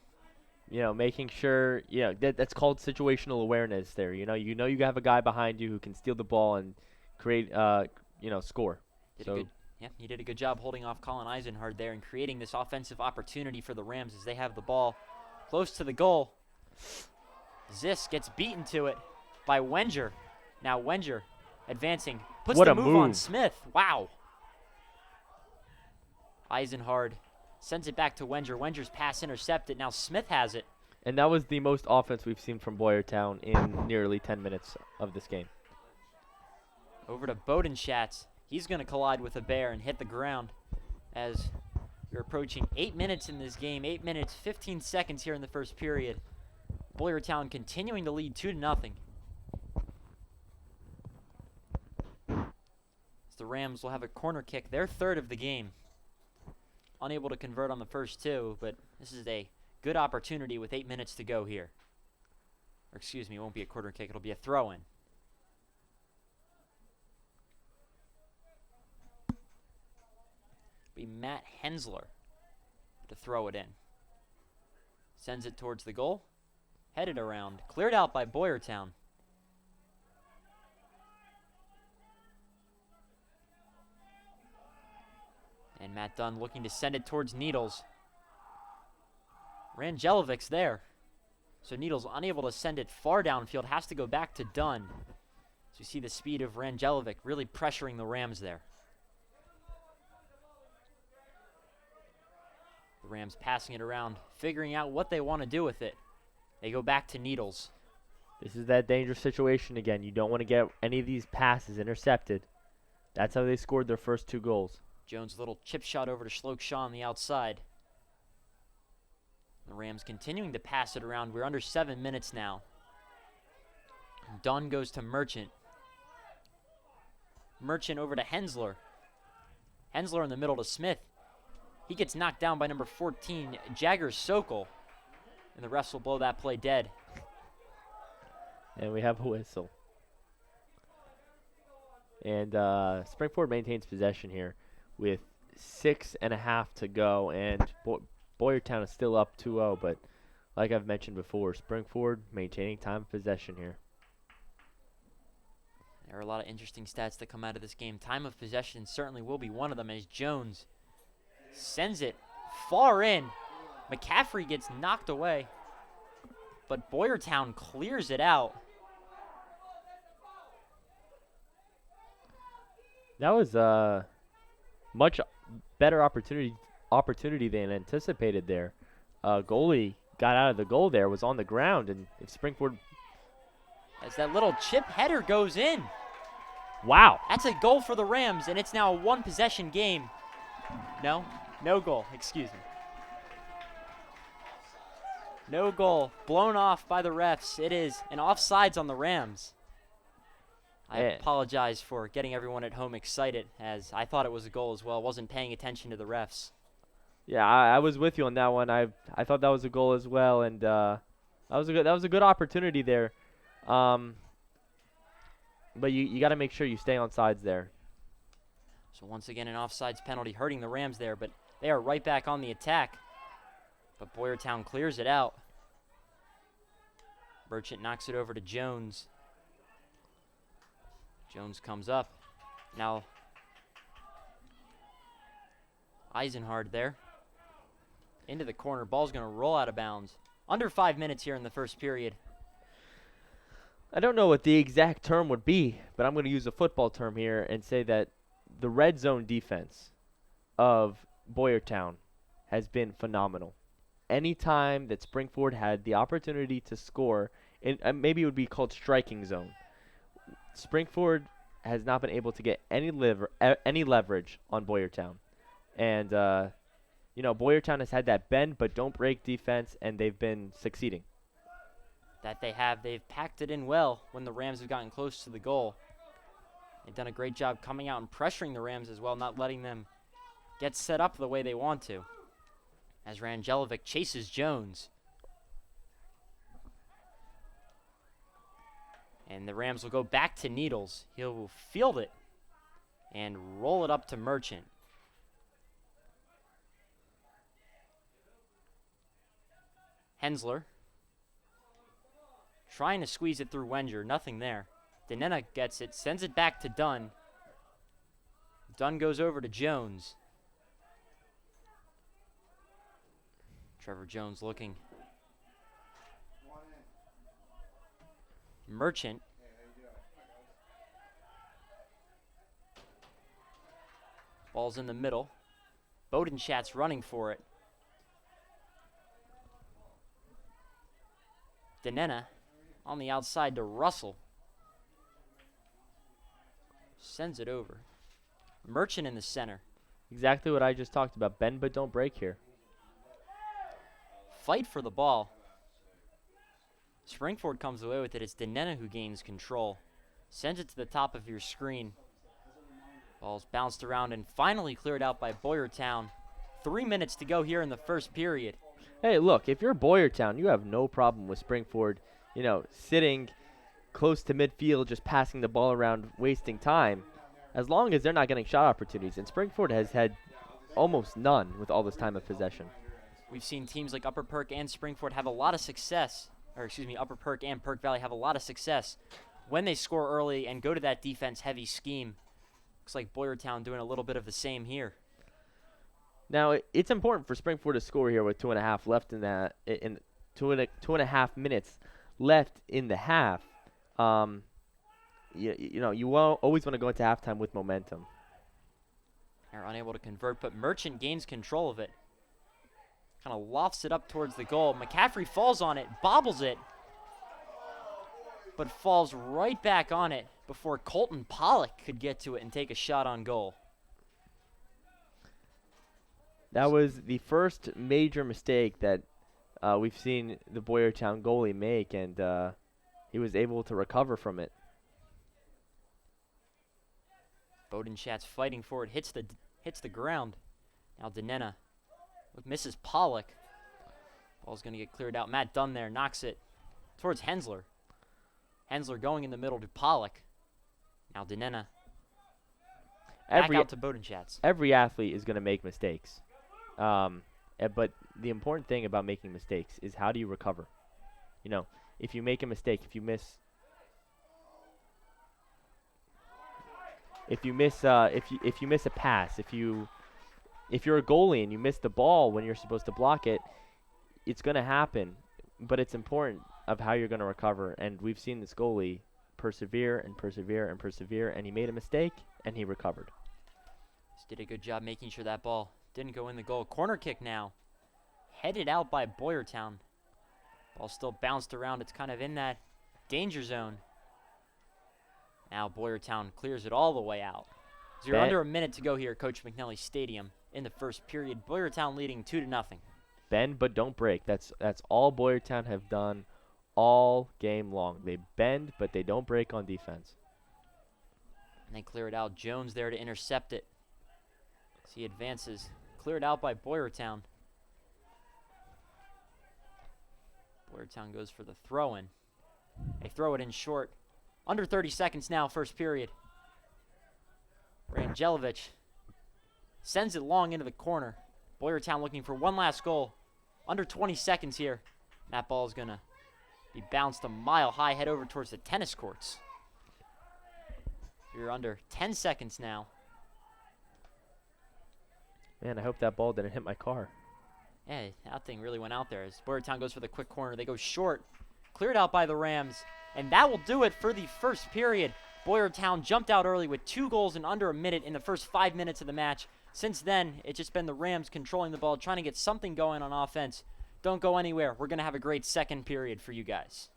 making sure, that's called situational awareness there. You have a guy behind you who can steal the ball and create, score. He did a good job holding off Colin Eisenhard there and creating this offensive opportunity for the Rams as they have the ball close to the goal. Zisk gets beaten to it by Wenger. Now Wenger advancing, puts What the a move on move. Smith. Wow. Eisenhard sends it back to Wenger. Wenger's pass intercepted. Now Smith has it. And that was the most offense we've seen from Boyertown in nearly 10 minutes of this game. Over to Bodenschatz. He's going to collide with a bear and hit the ground as we're approaching 8 minutes in this game. 8 minutes, 15 seconds here in the first period. Boyertown continuing to lead 2-0. As the Rams will have a corner kick, their third of the game. Unable to convert on the first two, but this is a good opportunity with 8 minutes to go here. Or excuse me, it won't be a corner kick, it'll be a throw-in. Be Matt Hensler to throw it in. Sends it towards the goal. Headed around. Cleared out by Boyertown. And Matt Dunn looking to send it towards Needles. Rangelovic's there. So Needles unable to send it far downfield. Has to go back to Dunn. So you see the speed of Rangelovic really pressuring the Rams there. The Rams passing it around, figuring out what they want to do with it. They go back to Needles. This is that dangerous situation again. You don't want to get any of these passes intercepted. That's how they scored their first 2 goals. Jones' little chip shot over to Schloke Shaw on the outside. The Rams continuing to pass it around. We're under 7 minutes now. Dunn goes to Merchant. Merchant over to Hensler. Hensler in the middle to Smith. He gets knocked down by number 14, Jagger Sokol. And the refs will blow that play dead. And we have a whistle. And Springford maintains possession here with 6.5 to go. And Boyertown is still up 2-0. But like I've mentioned before, Springford maintaining time of possession here. There are a lot of interesting stats that come out of this game. Time of possession certainly will be one of them as Jones sends it far in. McCaffrey gets knocked away, but Boyertown clears it out. That was a much better opportunity than anticipated there. Goalie got out of the goal there, was on the ground, and if Springford... As that little chip header goes in. Wow. That's a goal for the Rams, and it's now a one-possession game. No goal, excuse me. No goal, blown off by the refs. It is an offsides on the Rams. I apologize for getting everyone at home excited, as I thought it was a goal as well. Wasn't paying attention to the refs. Yeah, I was with you on that one. I thought that was a goal as well, and that was a good opportunity there. But you got to make sure you stay on sides there. So once again, an offsides penalty hurting the Rams there, but they are right back on the attack. But Boyertown clears it out. Merchant knocks it over to Jones. Jones comes up. Now Eisenhard there. Into the corner. Ball's going to roll out of bounds. Under 5 minutes here in the first period. I don't know what the exact term would be, but I'm going to use a football term here and say that the red zone defense of Boyertown has been phenomenal. Anytime that Springford had the opportunity to score, and maybe it would be called striking zone, Springford has not been able to get any leverage on Boyertown. And, Boyertown has had that bend but don't break defense, and they've been succeeding. That they have. They've packed it in well when the Rams have gotten close to the goal. They've done a great job coming out and pressuring the Rams as well, not letting them get set up the way they want to. As Rangelovic chases Jones. And the Rams will go back to Needles. He'll field it and roll it up to Merchant. Hensler trying to squeeze it through Wenger. Nothing there. Denena gets it, sends it back to Dunn. Dunn goes over to Jones. Trevor Jones looking. Merchant. Ball's in the middle. Bodenschatz running for it. Denena on the outside to Russell. Sends it over. Merchant in the center. Exactly what I just talked about. Bend but don't break here. Fight for the ball. Springford comes away with it. It's Denena who gains control. Sends it to the top of your screen. Ball's bounced around and finally cleared out by Boyertown. 3 minutes to go here in the first period. Hey, look, if you're Boyertown, you have no problem with Springford, sitting close to midfield, just passing the ball around, wasting time, as long as they're not getting shot opportunities. And Springford has had almost none with all this time of possession. We've seen teams like Upper Perk and Springford have a lot of success, Upper Perk and Perk Valley have a lot of success when they score early and go to that defense-heavy scheme. Looks like Boyertown doing a little bit of the same here. Now, it's important for Springford to score here with 2.5 left in that, in 2.5 minutes left in the half. You always want to go into halftime with momentum. They're unable to convert, but Merchant gains control of it. Kind of lofts it up towards the goal. McCaffrey falls on it, bobbles it, but falls right back on it before Colton Pollock could get to it and take a shot on goal. That was the first major mistake that we've seen the Boyertown goalie make, and he was able to recover from it. Bodenschatz fighting for it, hits the ground. Now Denena with Mrs. Pollock. Ball's going to get cleared out. Matt Dunn there knocks it towards Hensler. Hensler going in the middle to Pollock. Now Denena back out to Bodenschatz. Every athlete is going to make mistakes. But the important thing about making mistakes is how do you recover? If you make a mistake, if you miss a pass, if you're a goalie and you miss the ball when you're supposed to block it, it's going to happen. But it's important of how you're going to recover. And we've seen this goalie persevere and persevere and persevere, and he made a mistake and he recovered. Just did a good job making sure that ball didn't go in the goal. Corner kick now. Headed out by Boyertown. Ball still bounced around. It's kind of in that danger zone. Now Boyertown clears it all the way out. So you're under a minute to go here at Coach McNally Stadium in the first period. Boyertown leading 2-0. Bend but don't break. That's all Boyertown have done all game long. They bend but they don't break on defense. And they clear it out. Jones there to intercept it. As he advances. Cleared out by Boyertown. Boyertown goes for the throw-in. They throw it in short. Under 30 seconds now, first period. Rangelovic sends it long into the corner. Boyertown looking for one last goal. Under 20 seconds here. That ball is going to be bounced a mile high, head over towards the tennis courts. You're under 10 seconds now. Man, I hope that ball didn't hit my car. Yeah, that thing really went out there. As Boyertown goes for the quick corner, they go short. Cleared out by the Rams. And that will do it for the first period. Boyertown jumped out early with 2 goals in under a minute in the first 5 minutes of the match. Since then, it's just been the Rams controlling the ball, trying to get something going on offense. Don't go anywhere. We're going to have a great second period for you guys.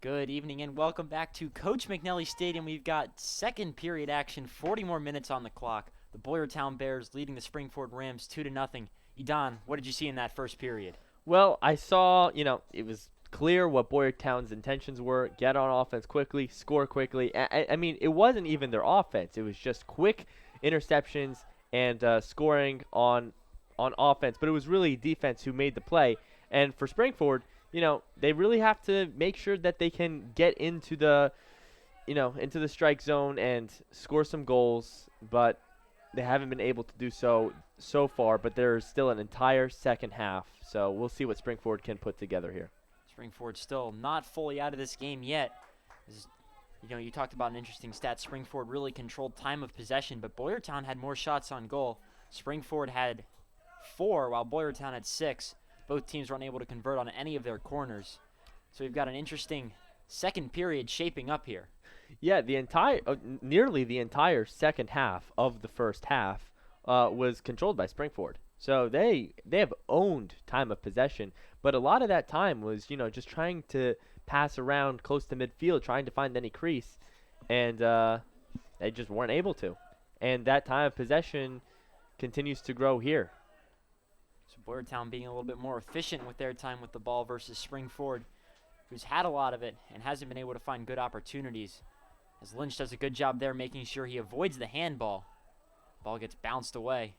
Good evening and welcome back to Coach McNally Stadium. We've got second period action, 40 more minutes on the clock. The Boyertown Bears leading the Springford Rams 2-0. Idan, what did you see in that first period? Well, I saw, it was clear what Boyertown's intentions were. Get on offense quickly, score quickly. I mean, it wasn't even their offense. It was just quick interceptions and scoring on offense. But it was really defense who made the play. And for Springford, they really have to make sure that they can get into the strike zone and score some goals, but they haven't been able to do so far, but there's still an entire second half, so we'll see what Springford can put together here. Springford still not fully out of this game yet. You talked about an interesting stat. Springford really controlled time of possession, but Boyertown had more shots on goal. Springford had 4, while Boyertown had 6. Both teams were unable to convert on any of their corners. So we've got an interesting second period shaping up here. Yeah, nearly the entire second half of the first half was controlled by Springford. So they have owned time of possession, but a lot of that time was, just trying to pass around close to midfield, trying to find any crease, and they just weren't able to. And that time of possession continues to grow here. So Boyertown being a little bit more efficient with their time with the ball versus Springford, who's had a lot of it and hasn't been able to find good opportunities. As Lynch does a good job there making sure he avoids the handball. Ball gets bounced away.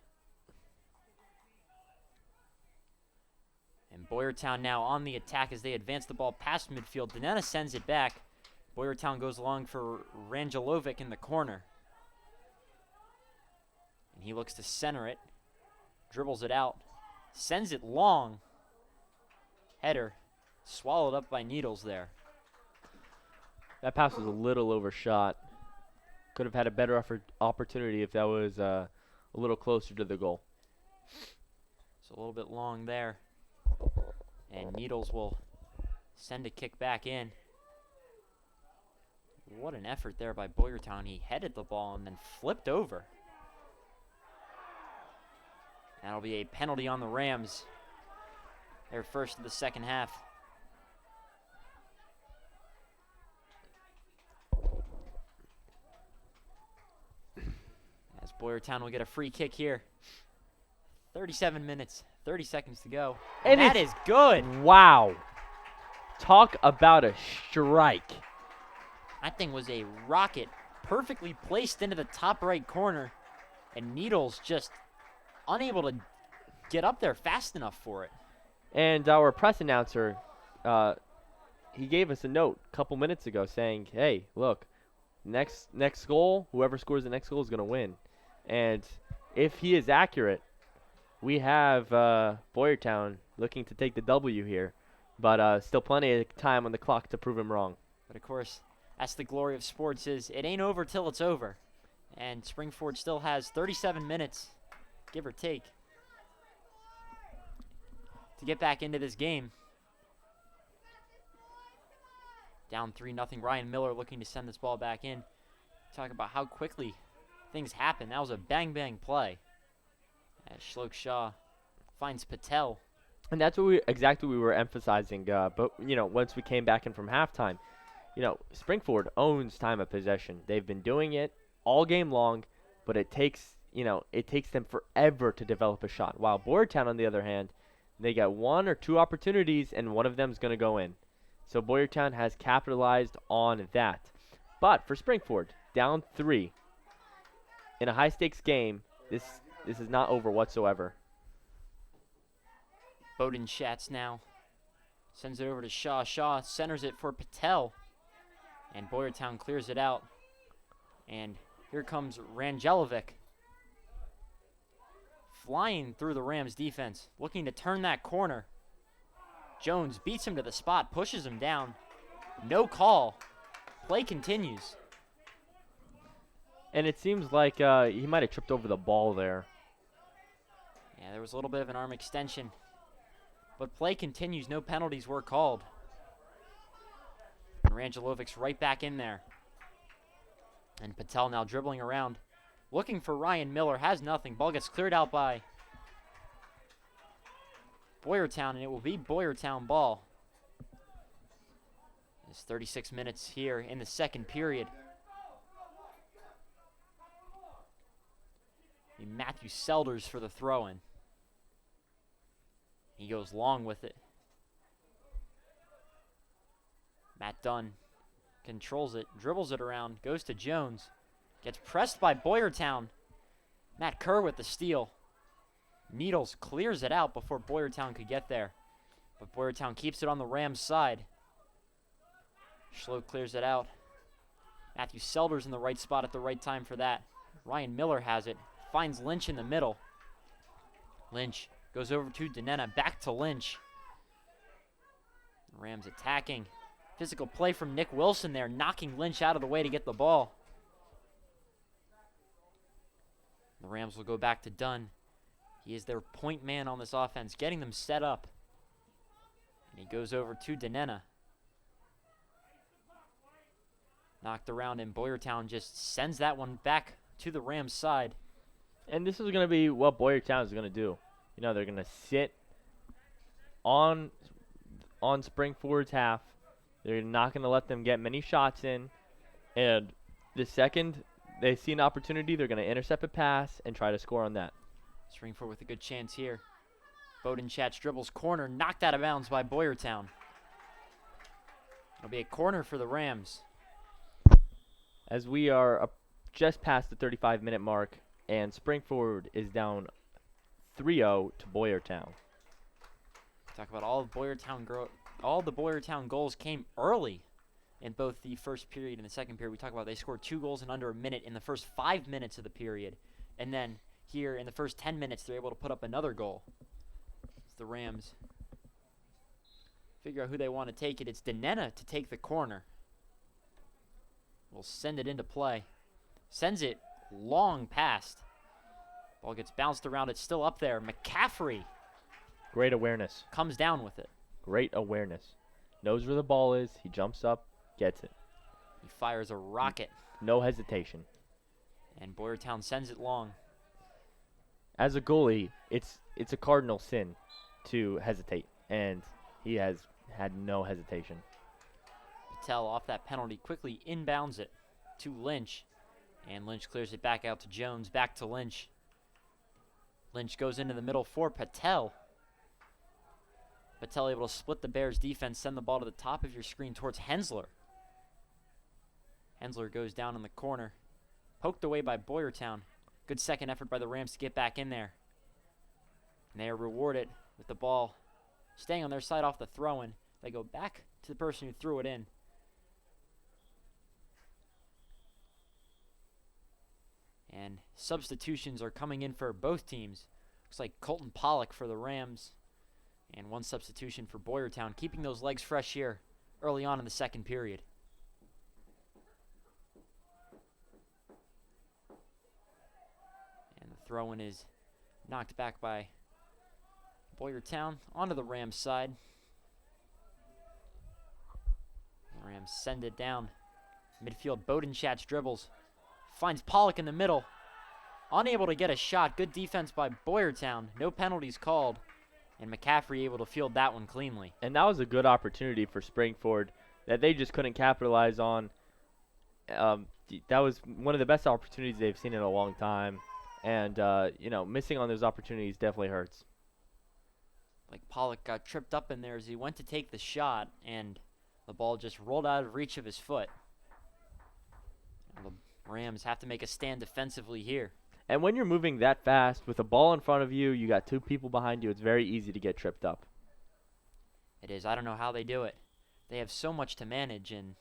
And Boyertown now on the attack as they advance the ball past midfield. Danetta sends it back. Boyertown goes along for Rangelovic in the corner. And he looks to center it. Dribbles it out. Sends it long. Header. Swallowed up by Needles there. That pass was a little overshot. Could have had a better opportunity if that was a little closer to the goal. It's a little bit long there. And Needles will send a kick back in. What an effort there by Boyertown. He headed the ball and then flipped over. That'll be a penalty on the Rams. Their first of the second half. As Boyertown will get a free kick here. 37 minutes, 30 seconds to go. And that is good. Wow. Talk about a strike. That thing was a rocket, perfectly placed into the top right corner. And Needles just unable to get up there fast enough for it. And our press announcer, he gave us a note a couple minutes ago saying, hey, look, next goal, whoever scores the next goal is going to win. And if he is accurate, we have Boyertown looking to take the W here. But still plenty of time on the clock to prove him wrong. But of course, that's the glory of sports, is it ain't over till it's over. And Springford still has 37 minutes, give or take, to get back into this game. Down 3-0. Ryan Miller looking to send this ball back in. Talk about how quickly things happen. That was a bang-bang play. As Shlok Shah finds Patel. And that's what exactly we were emphasizing. But, once we came back in from halftime, Springford owns time of possession. They've been doing it all game long, but it takes them forever to develop a shot. While Boyertown, on the other hand, they got 1 or 2 opportunities, and one of them is going to go in. So Boyertown has capitalized on that. But for Springford, down 3 in a high-stakes game, this is not over whatsoever. Bowden Schatz now sends it over to Shaw. Shaw centers it for Patel. And Boyertown clears it out. And here comes Rangelovic. Flying through the Rams defense, looking to turn that corner. Jones beats him to the spot, pushes him down. No call. Play continues. And it seems like he might have tripped over the ball there. Yeah, there was a little bit of an arm extension. But play continues. No penalties were called. And Rangelovic's right back in there. And Patel now dribbling around. Looking for Ryan Miller. Has nothing. Ball gets cleared out by Boyertown, and it will be Boyertown ball. It's 36 minutes here in the second period. Matthew Selders for the throw-in. He goes long with it. Matt Dunn controls it, dribbles it around, goes to Jones. Gets pressed by Boyertown. Matt Kerr with the steal. Needles clears it out before Boyertown could get there. But Boyertown keeps it on the Rams' side. Schloe clears it out. Matthew Selders in the right spot at the right time for that. Ryan Miller has it. Finds Lynch in the middle. Lynch goes over to Denena. Back to Lynch. Rams attacking. Physical play from Nick Wilson there, knocking Lynch out of the way to get the ball. The Rams will go back to Dunn. He is their point man on this offense, getting them set up. And he goes over to Denena. Knocked around, and Boyertown just sends that one back to the Rams' side. And this is going to be what Boyertown is going to do. You know, they're going to sit on Spring Forward's half. They're not going to let them get many shots in. And the second they see an opportunity, they're going to intercept a pass and try to score on that. Springford with a good chance here. Bodenchatz dribbles corner, knocked out of bounds by Boyertown. It'll be a corner for the Rams. As we are just past the 35-minute mark, and Springford is down 3-0 to Boyertown. Talk about all the Boyertown goals came early in both the first period and the second period. We talk about they scored 2 goals in under a minute in the first 5 minutes of the period. And then here in the first 10 minutes, they're able to put up another goal. It's the Rams. Figure out who they want to take it. It's Denena to take the corner. Will send it into play. Sends it long past. Ball gets bounced around. It's still up there. McCaffrey Great awareness. comes down with it. Great awareness. Knows where the ball is. He jumps up, gets it. He fires a rocket. No hesitation. And Boyertown sends it long. As a goalie, it's a cardinal sin to hesitate, and he has had no hesitation. Patel off that penalty quickly inbounds it to Lynch. And Lynch clears it back out to Jones. Back to Lynch. Lynch goes into the middle for Patel. Patel able to split the Bears defense, send the ball to the top of your screen towards Hensler. Hensler goes down in the corner. Poked away by Boyertown. Good second effort by the Rams to get back in there. And they are rewarded with the ball staying on their side off the throw-in. They go back to the person who threw it in. And substitutions are coming in for both teams. Looks like Colton Pollock for the Rams. And one substitution for Boyertown, keeping those legs fresh here early on in the second period. And the throw-in is knocked back by Boyertown onto the Rams side. The Rams send it down. Midfield, Bodenchatz dribbles. Finds Pollock in the middle. Unable to get a shot. Good defense by Boyertown. No penalties called. And McCaffrey able to field that one cleanly. And that was a good opportunity for Springford that they just couldn't capitalize on. That was one of the best opportunities they've seen in a long time. And, missing on those opportunities definitely hurts. Like Pollock got tripped up in there as he went to take the shot, and the ball just rolled out of reach of his foot. And the Rams have to make a stand defensively here. And when you're moving that fast with a ball in front of you, you got 2 people behind you, it's very easy to get tripped up. It is. I don't know how they do it. They have so much to manage, and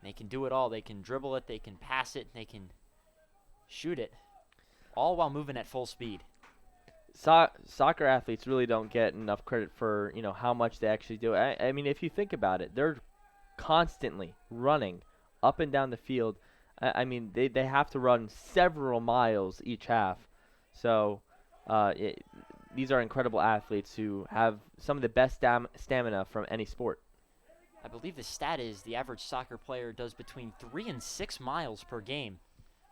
they can do it all. They can dribble it, they can pass it, they can shoot it, all while moving at full speed. Soccer athletes really don't get enough credit for, how much they actually do. I mean, if you think about it, they're constantly running up and down the field. I mean, they have to run several miles each half. So these are incredible athletes who have some of the best stamina from any sport. I believe the stat is the average soccer player does between 3 and 6 miles per game.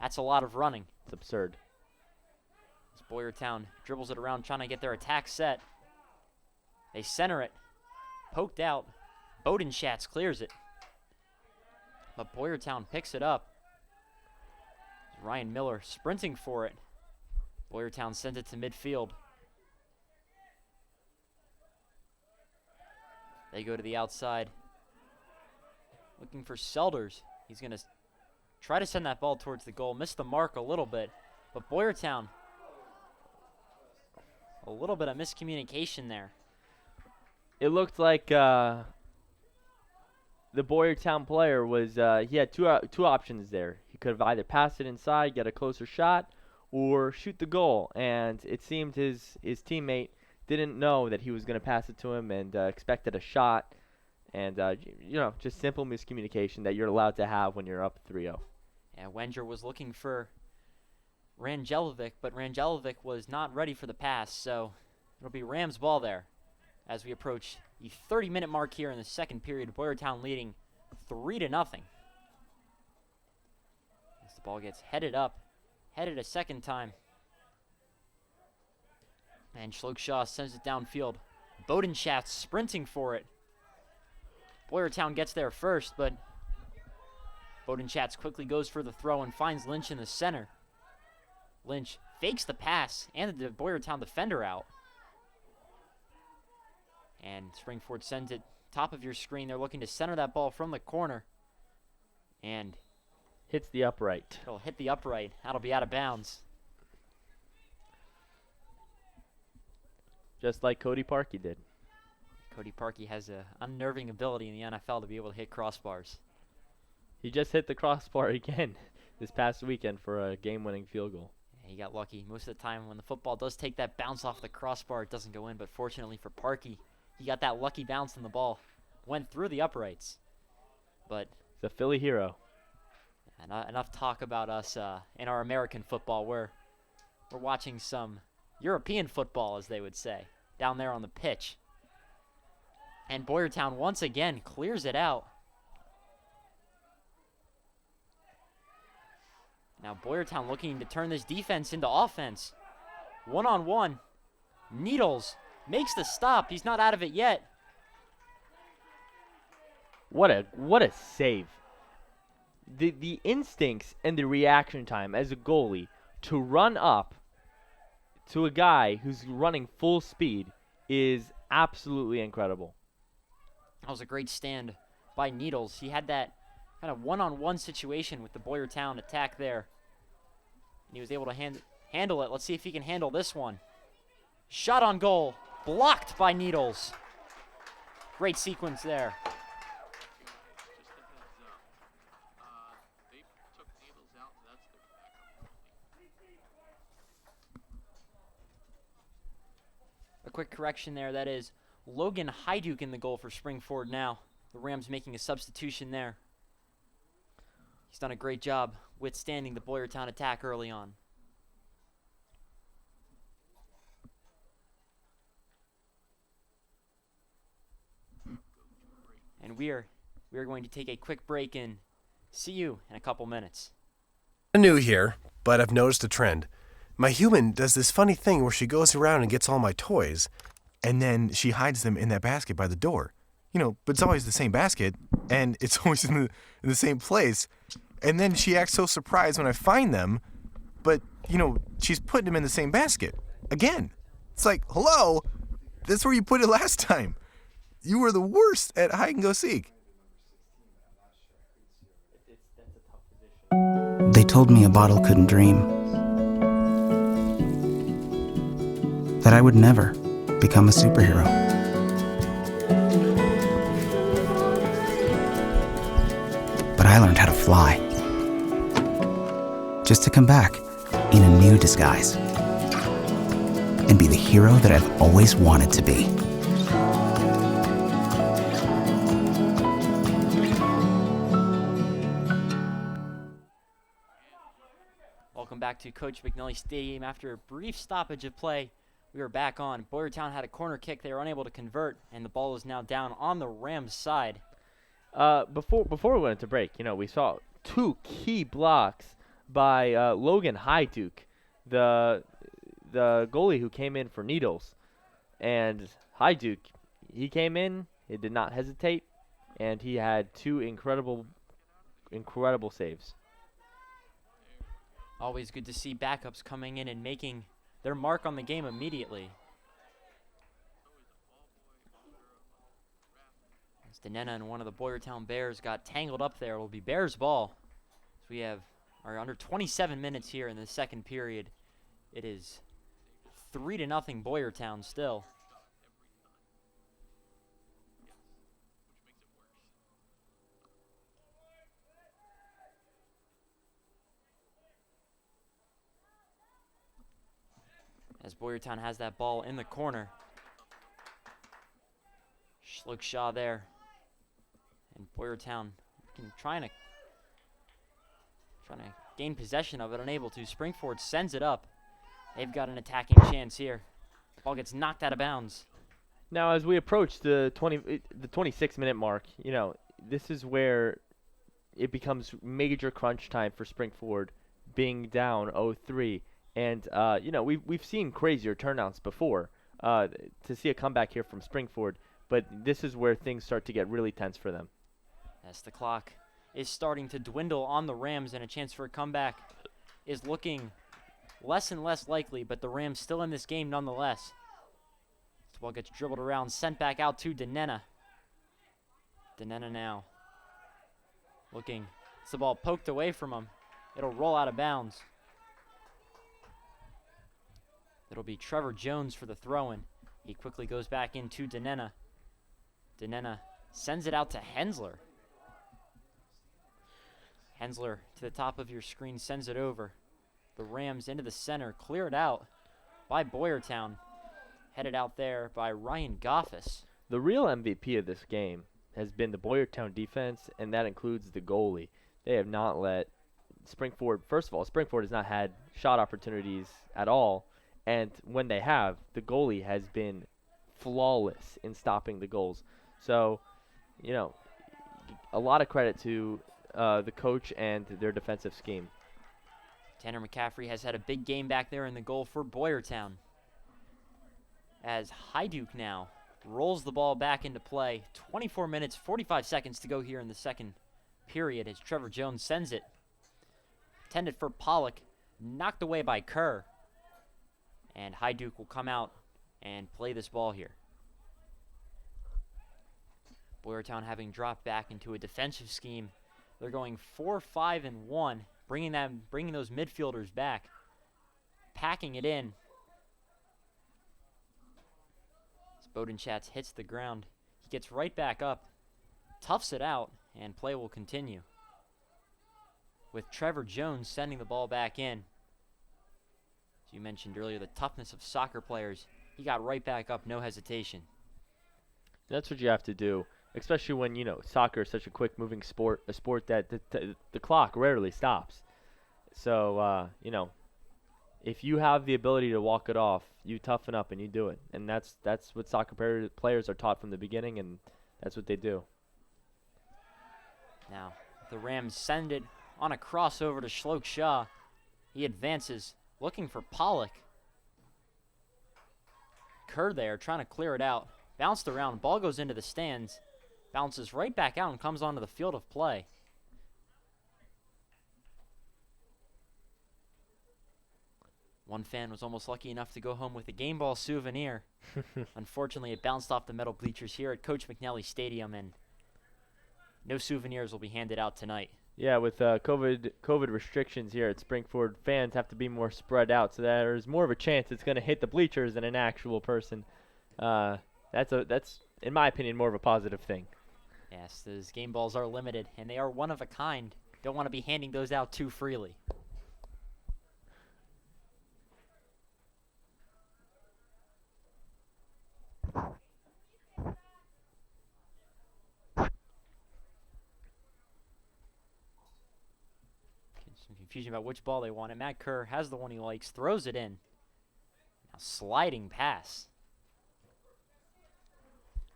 That's a lot of running. It's absurd. As Boyertown dribbles it around trying to get their attack set. They center it. Poked out. Bodenschatz clears it. But Boyertown picks it up. Ryan Miller sprinting for it. Boyertown sends it to midfield. They go to the outside. Looking for Selders. He's going to try to send that ball towards the goal. Missed the mark a little bit. But Boyertown, a little bit of miscommunication there. It looked like the Boyertown player was he had two options there. He could have either passed it inside, get a closer shot, or shoot the goal. And it seemed his teammate didn't know that he was going to pass it to him and expected a shot. And, just simple miscommunication that you're allowed to have when you're up 3-0. Yeah, Wenger was looking for Rangelovic, but Rangelovic was not ready for the pass, so it'll be Rams' ball there as we approach the 30-minute mark here in the second period. Boyertown leading 3-0. As the ball gets headed a second time. And Schlokshaw sends it downfield. Bodenschatz sprinting for it. Boyertown gets there first, but Bodenschatz quickly goes for the throw and finds Lynch in the center. Lynch fakes the pass and the Boyertown defender out. And Springford sends it top of your screen. They're looking to center that ball from the corner. And hits the upright. It'll hit the upright. That'll be out of bounds. Just like Cody Parkey did. Cody Parkey has an unnerving ability in the NFL to be able to hit crossbars. He just hit the crossbar again this past weekend for a game-winning field goal. Yeah, he got lucky. Most of the time when the football does take that bounce off the crossbar, it doesn't go in. But fortunately for Parkey, he got that lucky bounce and the ball went through the uprights. But it's a Philly hero. Enough talk about us in our American football. We're watching some European football, as they would say, down there on the pitch. And Boyertown once again clears it out. Now Boyertown looking to turn this defense into offense. 1-on-1. Needles makes the stop. He's not out of it yet. What a save. The instincts and the reaction time as a goalie to run up to a guy who's running full speed is absolutely incredible. That was a great stand by Needles. He had that kind of one-on-one situation with the Boyertown attack there. And he was able to handle it. Let's see if he can handle this one. Shot on goal. Blocked by Needles. Great sequence there. A quick correction there. That is Logan Hyduke in the goal for Springford now. The Rams making a substitution there. He's done a great job withstanding the Boyertown attack early on. And we are going to take a quick break and see you in a couple minutes. New here, but I've noticed a trend. My human does this funny thing where she goes around and gets all my toys, and then she hides them in that basket by the door. But it's always the same basket, and it's always in the same place. And then she acts so surprised when I find them, but, she's putting them in the same basket. Again. It's like, hello? That's where you put it last time. You were the worst at hide and go seek. They told me a bottle couldn't dream. That I would never become a superhero. But I learned how to fly. Just to come back in a new disguise. and be the hero that I've always wanted to be. Welcome back to Coach McNally Stadium. After a brief stoppage of play, we are back on. Boyertown had a corner kick they were unable to convert, and the ball is now down on the Rams' side. Before we went into break, we saw 2 key blocks by Logan Hyduke, the goalie who came in for Needles. And Hyduke, he came in, he did not hesitate, and he had 2 incredible saves. Always good to see backups coming in and making their mark on the game immediately. As Denena and one of the Boyertown Bears got tangled up there, it will be Bears ball. So we are under 27 minutes here in the second period. It is 3-0 Boyertown still. As Boyertown has that ball in the corner. Shaw there. And Boyertown trying to gain possession of it, unable to. Springford sends it up. They've got an attacking chance here. Ball gets knocked out of bounds. Now, as we approach the 26-minute mark, this is where it becomes major crunch time for Springford, being down 0-3. And, we've seen crazier turnouts before to see a comeback here from Springford, but this is where things start to get really tense for them. As the clock is starting to dwindle on the Rams, and a chance for a comeback is looking less and less likely, but the Rams still in this game nonetheless. This ball gets dribbled around, sent back out to Denena. Denena now looking. It's the ball poked away from him. It'll roll out of bounds. It'll be Trevor Jones for the throw-in. He quickly goes back into Denena. Denena sends it out to Hensler. Hensler to the top of your screen sends it over. The Rams into the center, cleared out by Boyertown. Headed out there by Ryan Goffis. The real MVP of this game has been the Boyertown defense, and that includes the goalie. They have not let Springford, first of all, Springford has not had shot opportunities at all. And when they have, the goalie has been flawless in stopping the goals. So, a lot of credit to the coach and their defensive scheme. Tanner McCaffrey has had a big game back there in the goal for Boyertown. As Hyduke now rolls the ball back into play. 24 minutes, 45 seconds to go here in the second period as Trevor Jones sends it. Intended for Pollock, knocked away by Kerr. And Hyduke will come out and play this ball here. Boyertown having dropped back into a defensive scheme. They're going 4-5-1, bringing those midfielders back, packing it in. As Bodenschatz hits the ground, he gets right back up, toughs it out, and play will continue. With Trevor Jones sending the ball back in. As you mentioned earlier, the toughness of soccer players. He got right back up, no hesitation. That's what you have to do, especially when, soccer is such a quick-moving sport, a sport that the clock rarely stops. So, if you have the ability to walk it off, you toughen up and you do it. And that's what soccer players are taught from the beginning, and that's what they do. Now, the Rams send it on a crossover to Shaw. He advances, looking for Pollock. Kerr there, trying to clear it out. Bounced around, ball goes into the stands. Bounces right back out and comes onto the field of play. One fan was almost lucky enough to go home with a game ball souvenir. Unfortunately, it bounced off the metal bleachers here at Coach McNally Stadium, and no souvenirs will be handed out tonight. Yeah, with COVID restrictions here at Springford, fans have to be more spread out, so there's more of a chance it's going to hit the bleachers than an actual person. That's in my opinion more of a positive thing. Yes, those game balls are limited, and they are one of a kind. Don't want to be handing those out too freely. confusion about which ball they wanted. Matt Kerr has the one he likes, throws it in. Now sliding pass.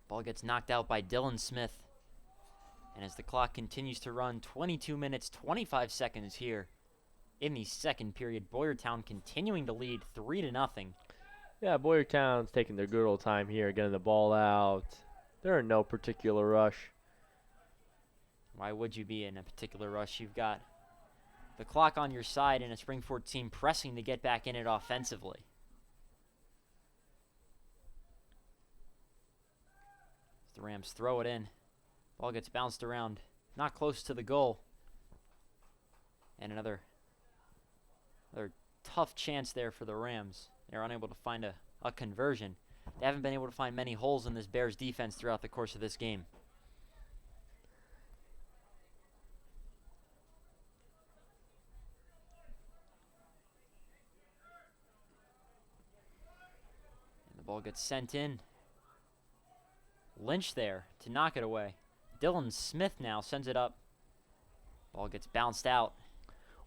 Ball gets knocked out by Dylan Smith. And as the clock continues to run, 22 minutes, 25 seconds here in the second period. Boyertown continuing to lead 3-0. Yeah, Boyertown's taking their good old time here, getting the ball out. They're in no particular rush. Why would you be in a particular rush? You've got the clock on your side and a Springford team pressing to get back in it offensively. As the Rams throw it in. Ball gets bounced around. Not close to the goal. And another tough chance there for the Rams. They're unable to find a conversion. They haven't been able to find many holes in this Bears defense throughout the course of this game. And the ball gets sent in. Lynch there to knock it away. Dylan Smith now sends it up. Ball gets bounced out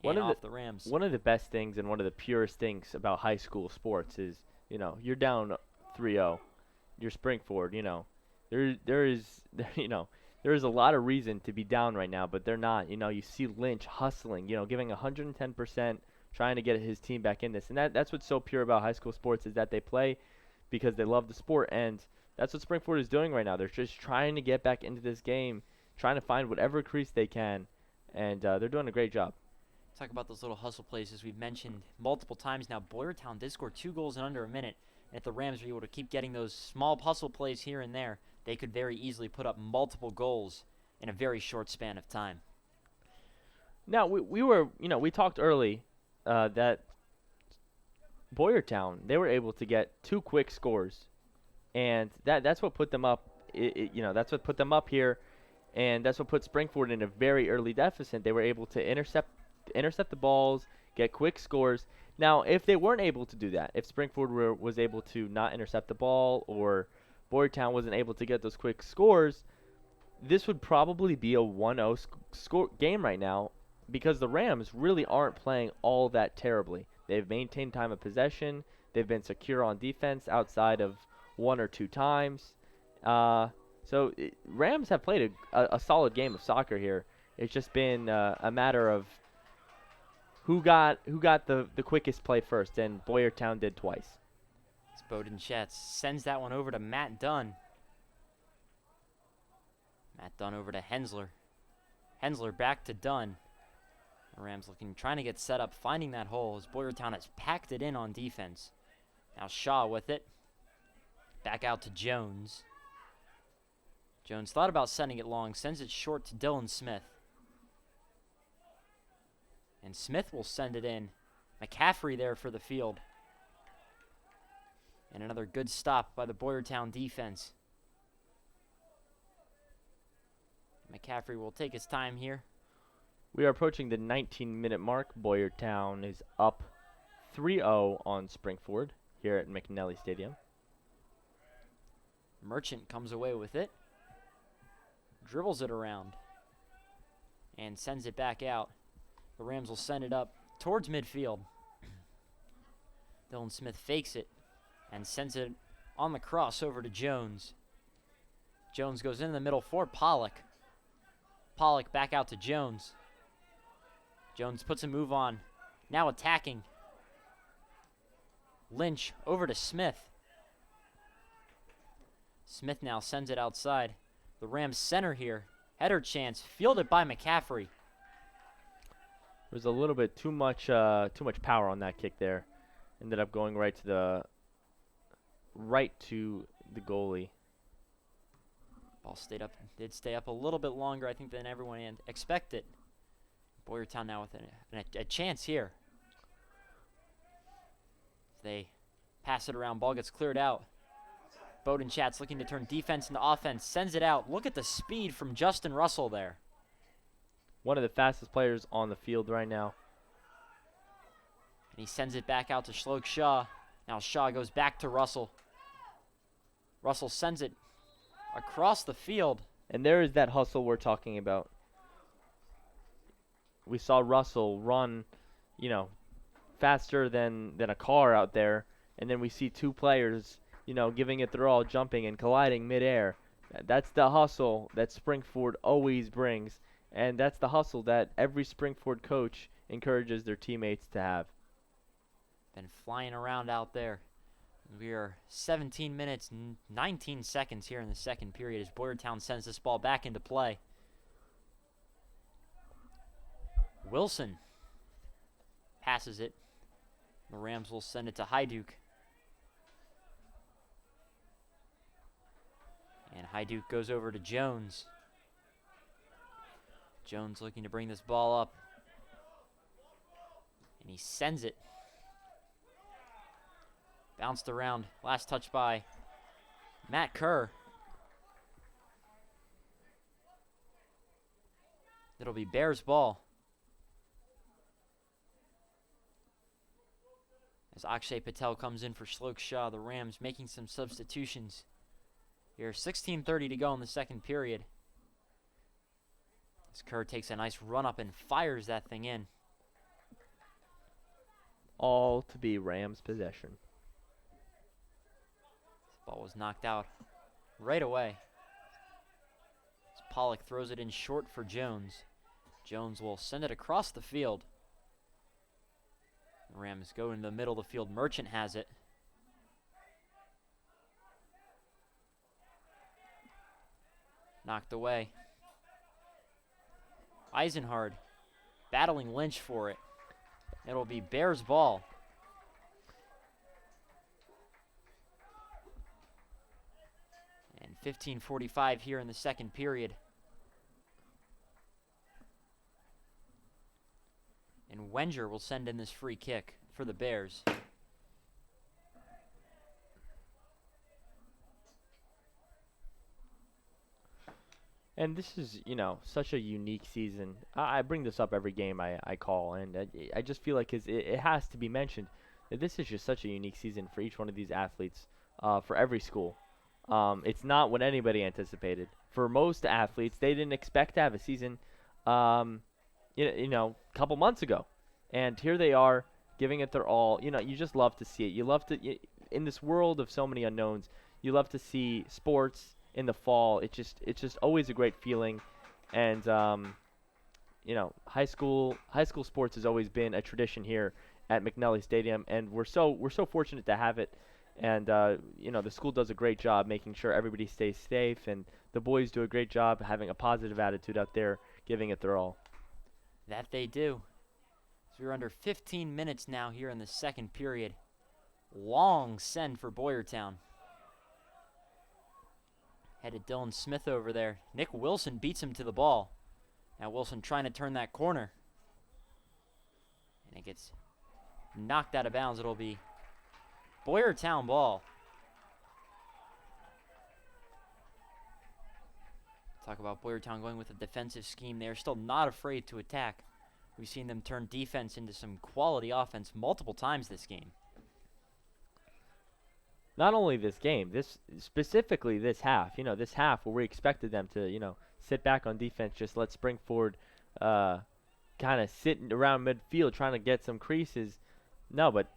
and off the Rams. One of the best things and one of the purest things about high school sports is, you're down 3-0. You're Springford, there is a lot of reason to be down right now, but they're not. You see Lynch hustling, giving 110%, trying to get his team back in this. And that's what's so pure about high school sports is that they play because they love the sport, and that's what Springford is doing right now. They're just trying to get back into this game, trying to find whatever crease they can, and they're doing a great job. Talk about those little hustle plays, as we've mentioned multiple times now. Boyertown did score 2 goals in under a minute, and if the Rams are able to keep getting those small hustle plays here and there, they could very easily put up multiple goals in a very short span of time. Now, we talked early that Boyertown, they were able to get 2 quick scores. And that's what put them up. That's what put them up here, and that's what put Springford in a very early deficit. They were able to intercept the balls, get quick scores. Now, if they weren't able to do that, if Springford was able to not intercept the ball, or Boyertown wasn't able to get those quick scores, this would probably be a 1-0 score game right now, because the Rams really aren't playing all that terribly. They've maintained time of possession. They've been secure on defense outside of 1 or 2 times. Rams have played a solid game of soccer here. It's just been a matter of who got the quickest play first, and Boyertown did twice. Bowden Schatz sends that one over to Matt Dunn. Matt Dunn over to Hensler. Hensler back to Dunn. The Rams trying to get set up, finding that hole as Boyertown has packed it in on defense. Now Shaw with it. Back out to Jones. Jones thought about sending it long, sends it short to Dylan Smith. And Smith will send it in. McCaffrey there for the field. And another good stop by the Boyertown defense. McCaffrey will take his time here. We are approaching the 19-minute mark. Boyertown is up 3-0 on Springford here at McNally Stadium. Merchant comes away with it. Dribbles it around. And sends it back out. The Rams will send it up towards midfield. Dylan Smith fakes it and sends it on the cross over to Jones. Jones goes in the middle for Pollock. Pollock back out to Jones. Jones puts a move on. Now attacking. Lynch over to Smith. Smith now sends it outside. The Rams center here. Header chance. Fielded by McCaffrey. There's a little bit too much power on that kick there. Ended up going right to the goalie. Ball did stay up a little bit longer, I think, than everyone expected. Boyertown now with a chance here. They pass it around. Ball gets cleared out. Bowden Schatz looking to turn defense into offense. Sends it out. Look at the speed from Justin Russell there. One of the fastest players on the field right now. And he sends it back out to Shloke Shaw. Now Shaw goes back to Russell. Russell sends it across the field. And there is that hustle we're talking about. We saw Russell run faster than a car out there, and then we see two players, giving it their all, jumping and colliding midair. That's the hustle that Springford always brings, and that's the hustle that every Springford coach encourages their teammates to have. Been flying around out there. We are 17 minutes, 19 seconds here in the second period as Boyertown sends this ball back into play. Wilson passes it. The Rams will send it to Hajduk. And Hajduk goes over to Jones. Jones looking to bring this ball up. And he sends it. Bounced around. Last touch by Matt Kerr. It'll be Bears ball. As Akshay Patel comes in for Shloke Shaw, the Rams making some substitutions. Here, 16:30 to go in the second period. As Kerr takes a nice run up and fires that thing in. All to be Rams possession. This ball was knocked out right away. As Pollock throws it in short for Jones. Jones will send it across the field. The Rams go into the middle of the field. Merchant has it. Knocked away. Eisenhard battling Lynch for it. It'll be Bears ball. And 15:45 here in the second period. And Wenger will send in this free kick for the Bears. And this is, such a unique season. I bring this up every game I call, and I just feel like it has to be mentioned that this is just such a unique season for each one of these athletes, for every school. It's not what anybody anticipated. For most athletes, they didn't expect to have a season, a couple months ago. And here they are, giving it their all. You just love to see it. You love to, in this world of so many unknowns, you love to see sports in the fall. It's just always a great feeling. And high school sports has always been a tradition here at McNally Stadium, and we're so fortunate to have it. And the school does a great job making sure everybody stays safe, and the boys do a great job having a positive attitude out there, giving it their all. That they do. So we're under 15 minutes now here in the second period. Long send for Boyertown. Headed Dylan Smith over there. Nick Wilson beats him to the ball. Now Wilson trying to turn that corner. And it gets knocked out of bounds. It'll be Boyertown ball. Talk about Boyertown going with a defensive scheme. They are still not afraid to attack. We've seen them turn defense into some quality offense multiple times this game. Not only this game, specifically this half. This half where we expected them to, sit back on defense, just let Springford kind of sit around midfield trying to get some creases. No, but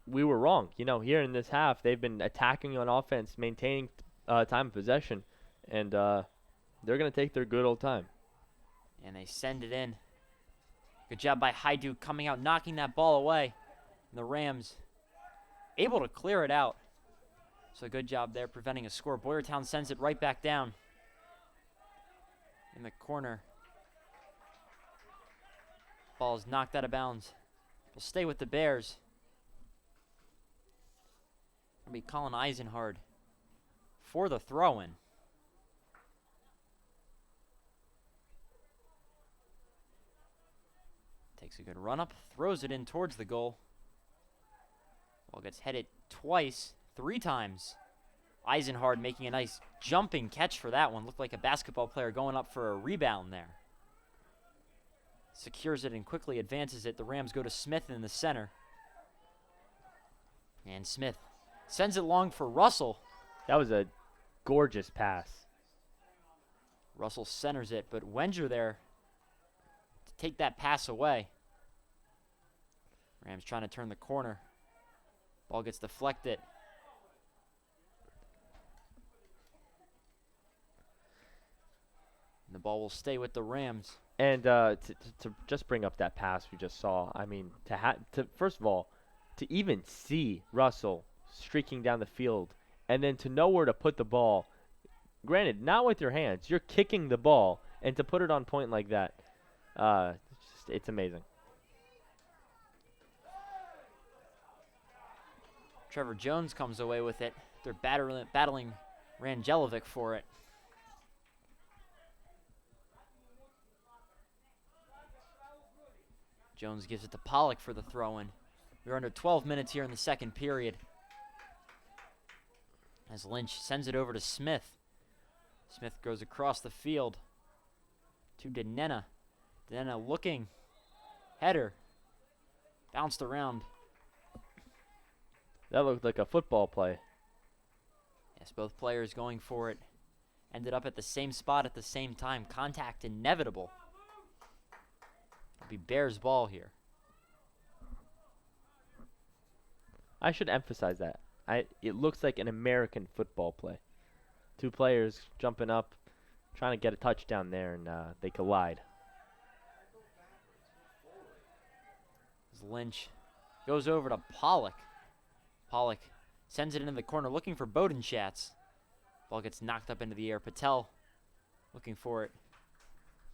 we were wrong. Here in this half, they've been attacking on offense, maintaining time of possession, and they're going to take their good old time. And they send it in. Good job by Hajduk coming out, knocking that ball away. And the Rams able to clear it out. So good job there preventing a score. Boyertown sends it right back down in the corner. Ball is knocked out of bounds. We'll stay with the Bears. It'll be Colin Eisenhard for the throw-in. Takes a good run up, throws it in towards the goal. Ball gets headed twice, 3 times. Eisenhard making a nice jumping catch for that one. Looked like a basketball player going up for a rebound there. Secures it and quickly advances it. The Rams go to Smith in the center. And Smith sends it long for Russell. That was a gorgeous pass. Russell centers it, but Wenger there to take that pass away. Rams trying to turn the corner. Ball gets deflected. And the ball will stay with the Rams. And to just bring up that pass we just saw, I mean, to first of all, to even see Russell streaking down the field and then to know where to put the ball, granted, not with your hands, you're kicking the ball, and to put it on point like that, it's amazing. Trevor Jones comes away with it. They're battling Rangelovic for it. Jones gives it to Pollock for the throw-in. We're under 12 minutes here in the second period. As Lynch sends it over to Smith. Smith goes across the field to Denena. Denena looking. Header. Bounced around. That looked like a football play. Yes, both players going for it. Ended up at the same spot at the same time. Contact inevitable. It'll be Bears ball here. I should emphasize that. It looks like an American football play. Two players jumping up, trying to get a touchdown there, and they collide. As Lynch goes over to Pollock. Pollock sends it into the corner looking for Bodenschatz. Ball gets knocked up into the air. Patel looking for it.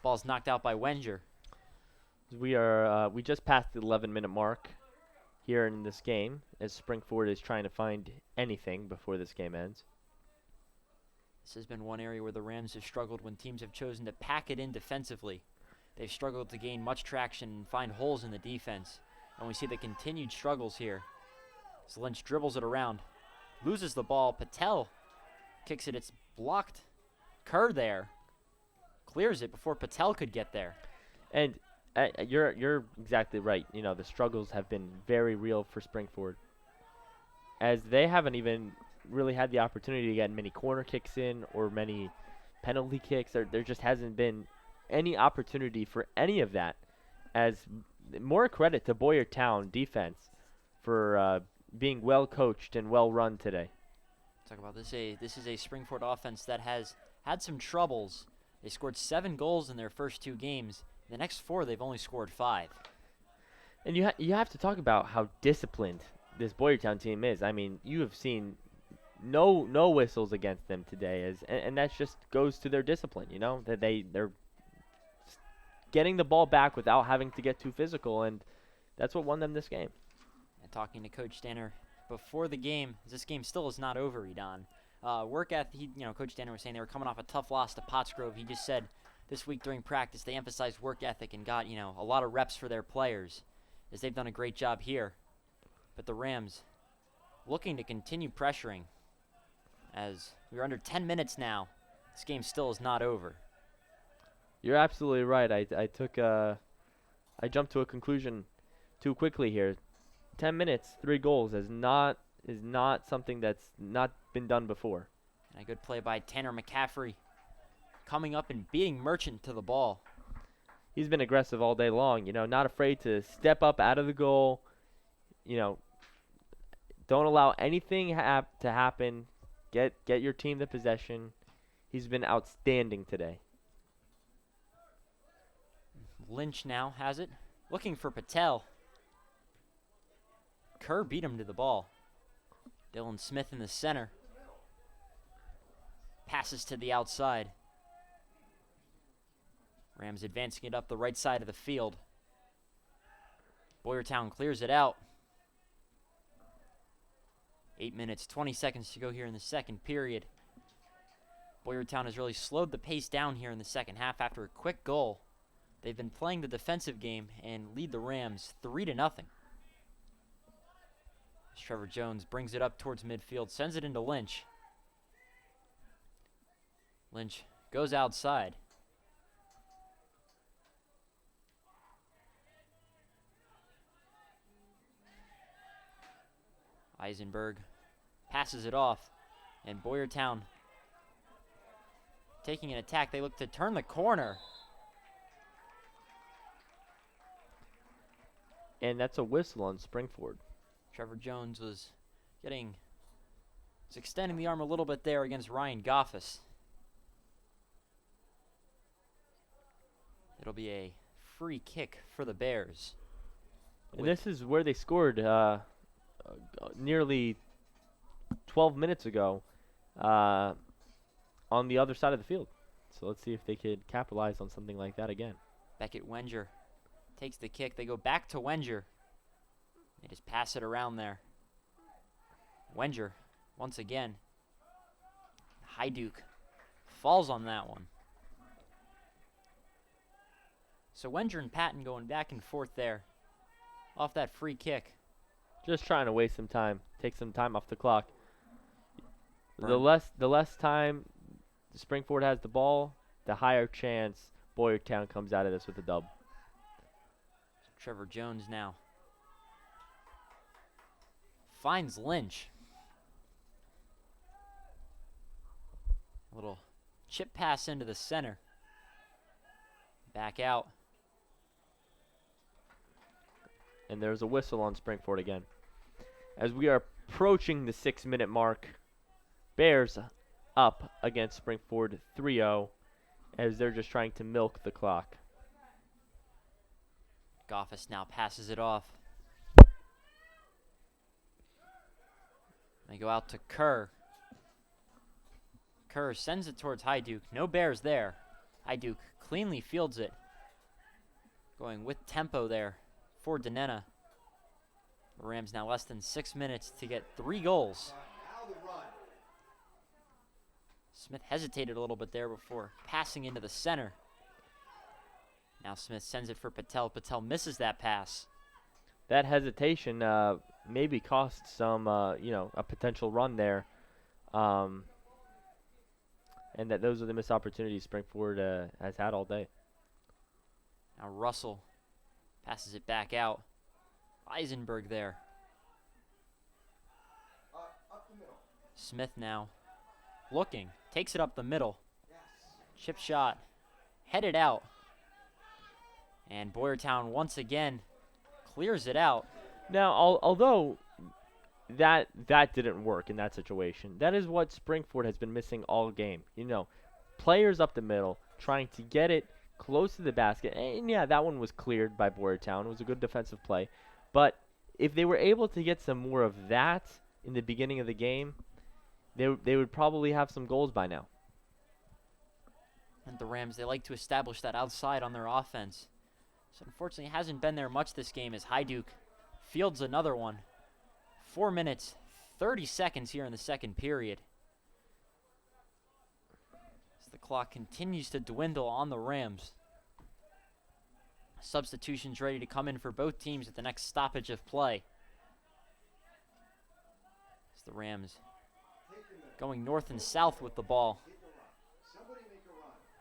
Ball's knocked out by Wenger. We just passed the 11-minute mark here in this game as Springford is trying to find anything before this game ends. This has been one area where the Rams have struggled when teams have chosen to pack it in defensively. They've struggled to gain much traction and find holes in the defense. And we see the continued struggles here. As Lynch dribbles it around. Loses the ball. Patel kicks it. It's blocked. Kerr there. Clears it before Patel could get there. And you're exactly right. You know, the struggles have been very real for Springford, as they haven't even really had the opportunity to get many corner kicks in or many penalty kicks. There just hasn't been any opportunity for any of that. As more credit to Boyertown defense for being well coached and well run today. Talk about this. This is a Springford offense that has had some troubles. They scored 7 goals in their first 2 games. The next 4, they've only scored 5. And you have to talk about how disciplined this Boyertown team is. I mean, you have seen no whistles against them today, and that just goes to their discipline. You know, that they're getting the ball back without having to get too physical, and that's what won them this game. And talking to Coach Danner before the game, this game still is not over, Edon. Work ethic. Coach Danner was saying they were coming off a tough loss to Pottsgrove. He just said this week during practice they emphasized work ethic and got a lot of reps for their players, as they've done a great job here. But the Rams looking to continue pressuring, as we're under 10 minutes now. This game still is not over. You're absolutely right. I jumped to a conclusion too quickly here. 10 minutes, 3 goals is not something that's not been done before. And a good play by Tanner McCaffrey, coming up and beating Merchant to the ball. He's been aggressive all day long, not afraid to step up out of the goal. Don't allow anything to happen. Get your team the possession. He's been outstanding today. Lynch now has it, looking for Patel. Kerr beat him to the ball. Dylan Smith in the center. Passes to the outside. Rams advancing it up the right side of the field. Boyertown clears it out. 8 minutes, 20 seconds to go here in the second period. Boyertown has really slowed the pace down here in the second half after a quick goal. They've been playing the defensive game and lead the Rams 3-0. Trevor Jones brings it up towards midfield, sends it into Lynch. Lynch goes outside. Eisenberg passes it off, and Boyertown taking an attack. They look to turn the corner. And that's a whistle on Springford. Trevor Jones was extending the arm a little bit there against Ryan Goffis. It'll be a free kick for the Bears. And this is where they scored nearly 12 minutes ago on the other side of the field. So let's see if they could capitalize on something like that again. Beckett Wenger takes the kick. They go back to Wenger. They just pass it around there. Wenger, once again. Hajduk falls on that one. So Wenger and Patton going back and forth there off that free kick. Just trying to waste some time, take some time off the clock. Burn. The less time Springford has the ball, the higher chance Boyertown comes out of this with a dub. Trevor Jones now finds Lynch. A little chip pass into the center. Back out. And there's a whistle on Springford again. As we are approaching the 6-minute mark, Bears up against Springford 3-0 as they're just trying to milk the clock. Goffis now passes it off. They go out to Kerr. Kerr sends it towards Hajduk. No Bears there. Hajduk cleanly fields it. Going with tempo there for Denena. The Rams now less than 6 minutes to get 3 goals. Smith hesitated a little bit there before passing into the center. Now Smith sends it for Patel. Patel misses that pass. That hesitation maybe cost some, a potential run there. And that those are the missed opportunities Springford has had all day. Now Russell passes it back out. Eisenberg there. Smith now looking. Takes it up the middle. Chip shot. Headed out. And Boyertown once again clears it out. Now, although that didn't work in that situation, that is what Springford has been missing all game. Players up the middle trying to get it close to the basket. And yeah, that one was cleared by Boyertown. It was a good defensive play. But if they were able to get some more of that in the beginning of the game, they would probably have some goals by now. And the Rams, they like to establish that outside on their offense. So unfortunately, it hasn't been there much this game as Hajduk fields another one. 4 minutes, 30 seconds here in the second period. As the clock continues to dwindle on the Rams. Substitutions ready to come in for both teams at the next stoppage of play. As the Rams going north and south with the ball.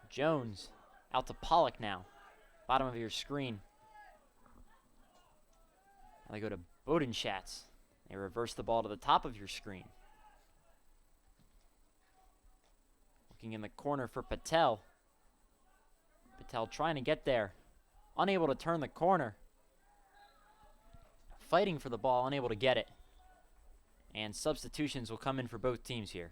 Jones out to Pollock now. Bottom of your screen. Now they go to Bodenschatz. They reverse the ball to the top of your screen. Looking in the corner for Patel. Patel trying to get there. Unable to turn the corner. Fighting for the ball, unable to get it. And substitutions will come in for both teams here.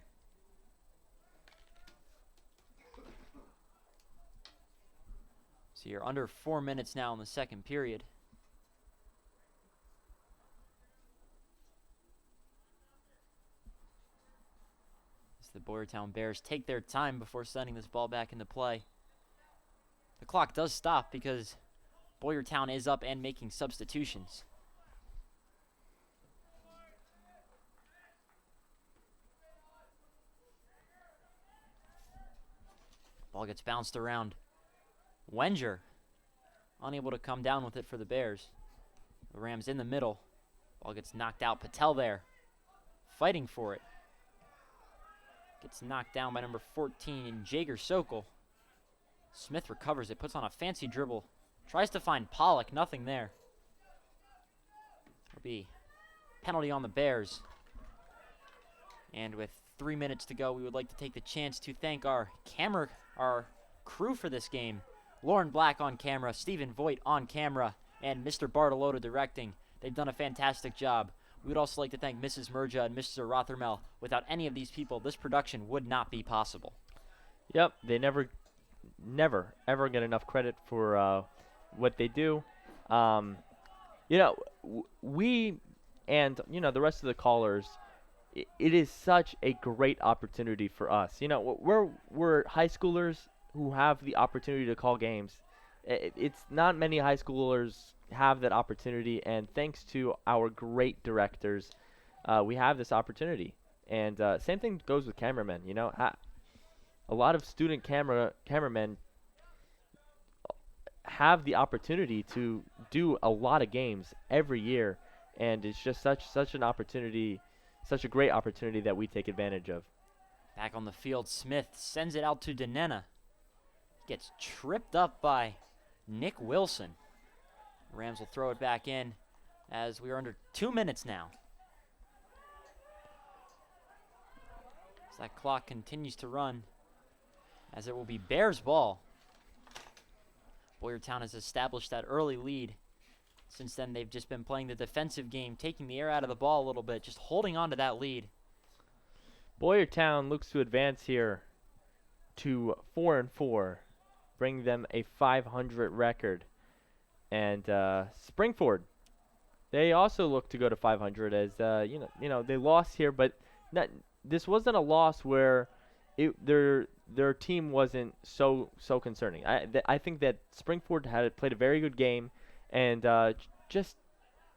So you're under 4 minutes now in the second period. As the Boyertown Bears take their time before sending this ball back into play. The clock does stop because Boyertown is up and making substitutions. Ball gets bounced around. Wenger, unable to come down with it for the Bears. The Rams in the middle. Ball gets knocked out. Patel there, fighting for it. Gets knocked down by number 14, Jager Sokol. Smith recovers it, puts on a fancy dribble. Tries to find Pollock, nothing there. It'll be penalty on the Bears. And with 3 minutes to go, we would like to take the chance to thank our crew for this game. Lauren Black on camera, Stephen Voigt on camera, and Mr. Bartolotto directing. They've done a fantastic job. We would also like to thank Mrs. Murja and Mr. Rothermel. Without any of these people, this production would not be possible. Yep, they never, ever get enough credit for what they do. We and the rest of the callers, it is such a great opportunity for us. We're high schoolers who have the opportunity to call games. It's not many high schoolers have that opportunity, and thanks to our great directors, we have this opportunity. And same thing goes with cameramen. A lot of student cameramen have the opportunity to do a lot of games every year, and it's just such an opportunity, such a great opportunity that we take advantage of. Back on the field, Smith sends it out to Denena. Gets tripped up by Nick Wilson. Rams will throw it back in as we are under 2 minutes now. As that clock continues to run, as it will be Bears ball. Boyertown has established that early lead. Since then, they've just been playing the defensive game, taking the air out of the ball a little bit, just holding on to that lead. Boyertown looks to advance here to 4-4, bring them a 500 record. And Springford, they also look to go to 500 as they lost here, but this wasn't a loss where their team wasn't so concerning. I think that Springford had played a very good game and just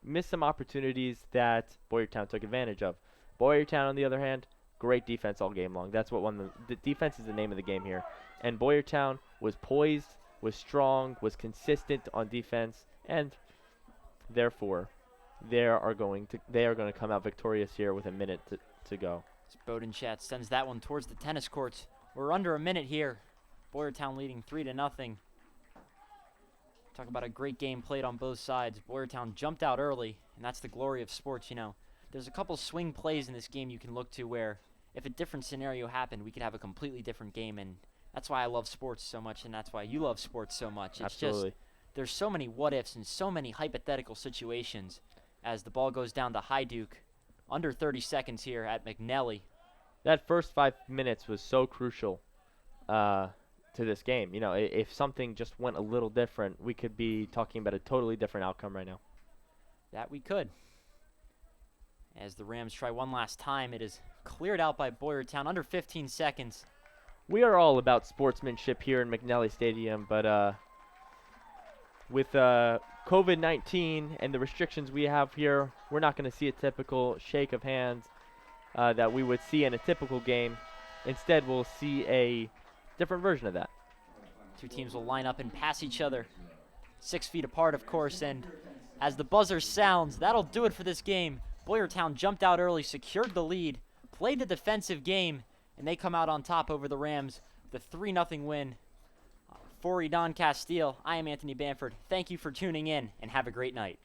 missed some opportunities that Boyertown took advantage of. Boyertown, on the other hand, great defense all game long. That's what won the defense is the name of the game here. And Boyertown was poised, was strong, was consistent on defense, and therefore they are going to come out victorious here with a minute to go. Bodenchat sends that one towards the tennis courts. We're under a minute here. Boyertown leading 3-0. Talk about a great game played on both sides. Boyertown jumped out early, and that's the glory of sports. There's a couple swing plays in this game you can look to where if a different scenario happened, we could have a completely different game, and that's why I love sports so much, and that's why you love sports so much. It's Absolutely. just there's so many what-ifs and so many hypothetical situations as the ball goes down to High Duke. Under 30 seconds here at McNelly. That first 5 minutes was so crucial to this game. If something just went a little different, we could be talking about a totally different outcome right now. That we could. As the Rams try one last time, it is cleared out by Boyertown. Under 15 seconds. We are all about sportsmanship here in McNelly Stadium, but with COVID-19 and the restrictions we have here, we're not going to see a typical shake of hands that we would see in a typical game. Instead, we'll see a different version of that. Two teams will line up and pass each other 6 feet apart, of course, and as the buzzer sounds, that'll do it for this game. Boyertown jumped out early, secured the lead, played the defensive game, and they come out on top over the Rams with a 3-0 win. For Don Castile, I am Anthony Bamford. Thank you for tuning in, and have a great night.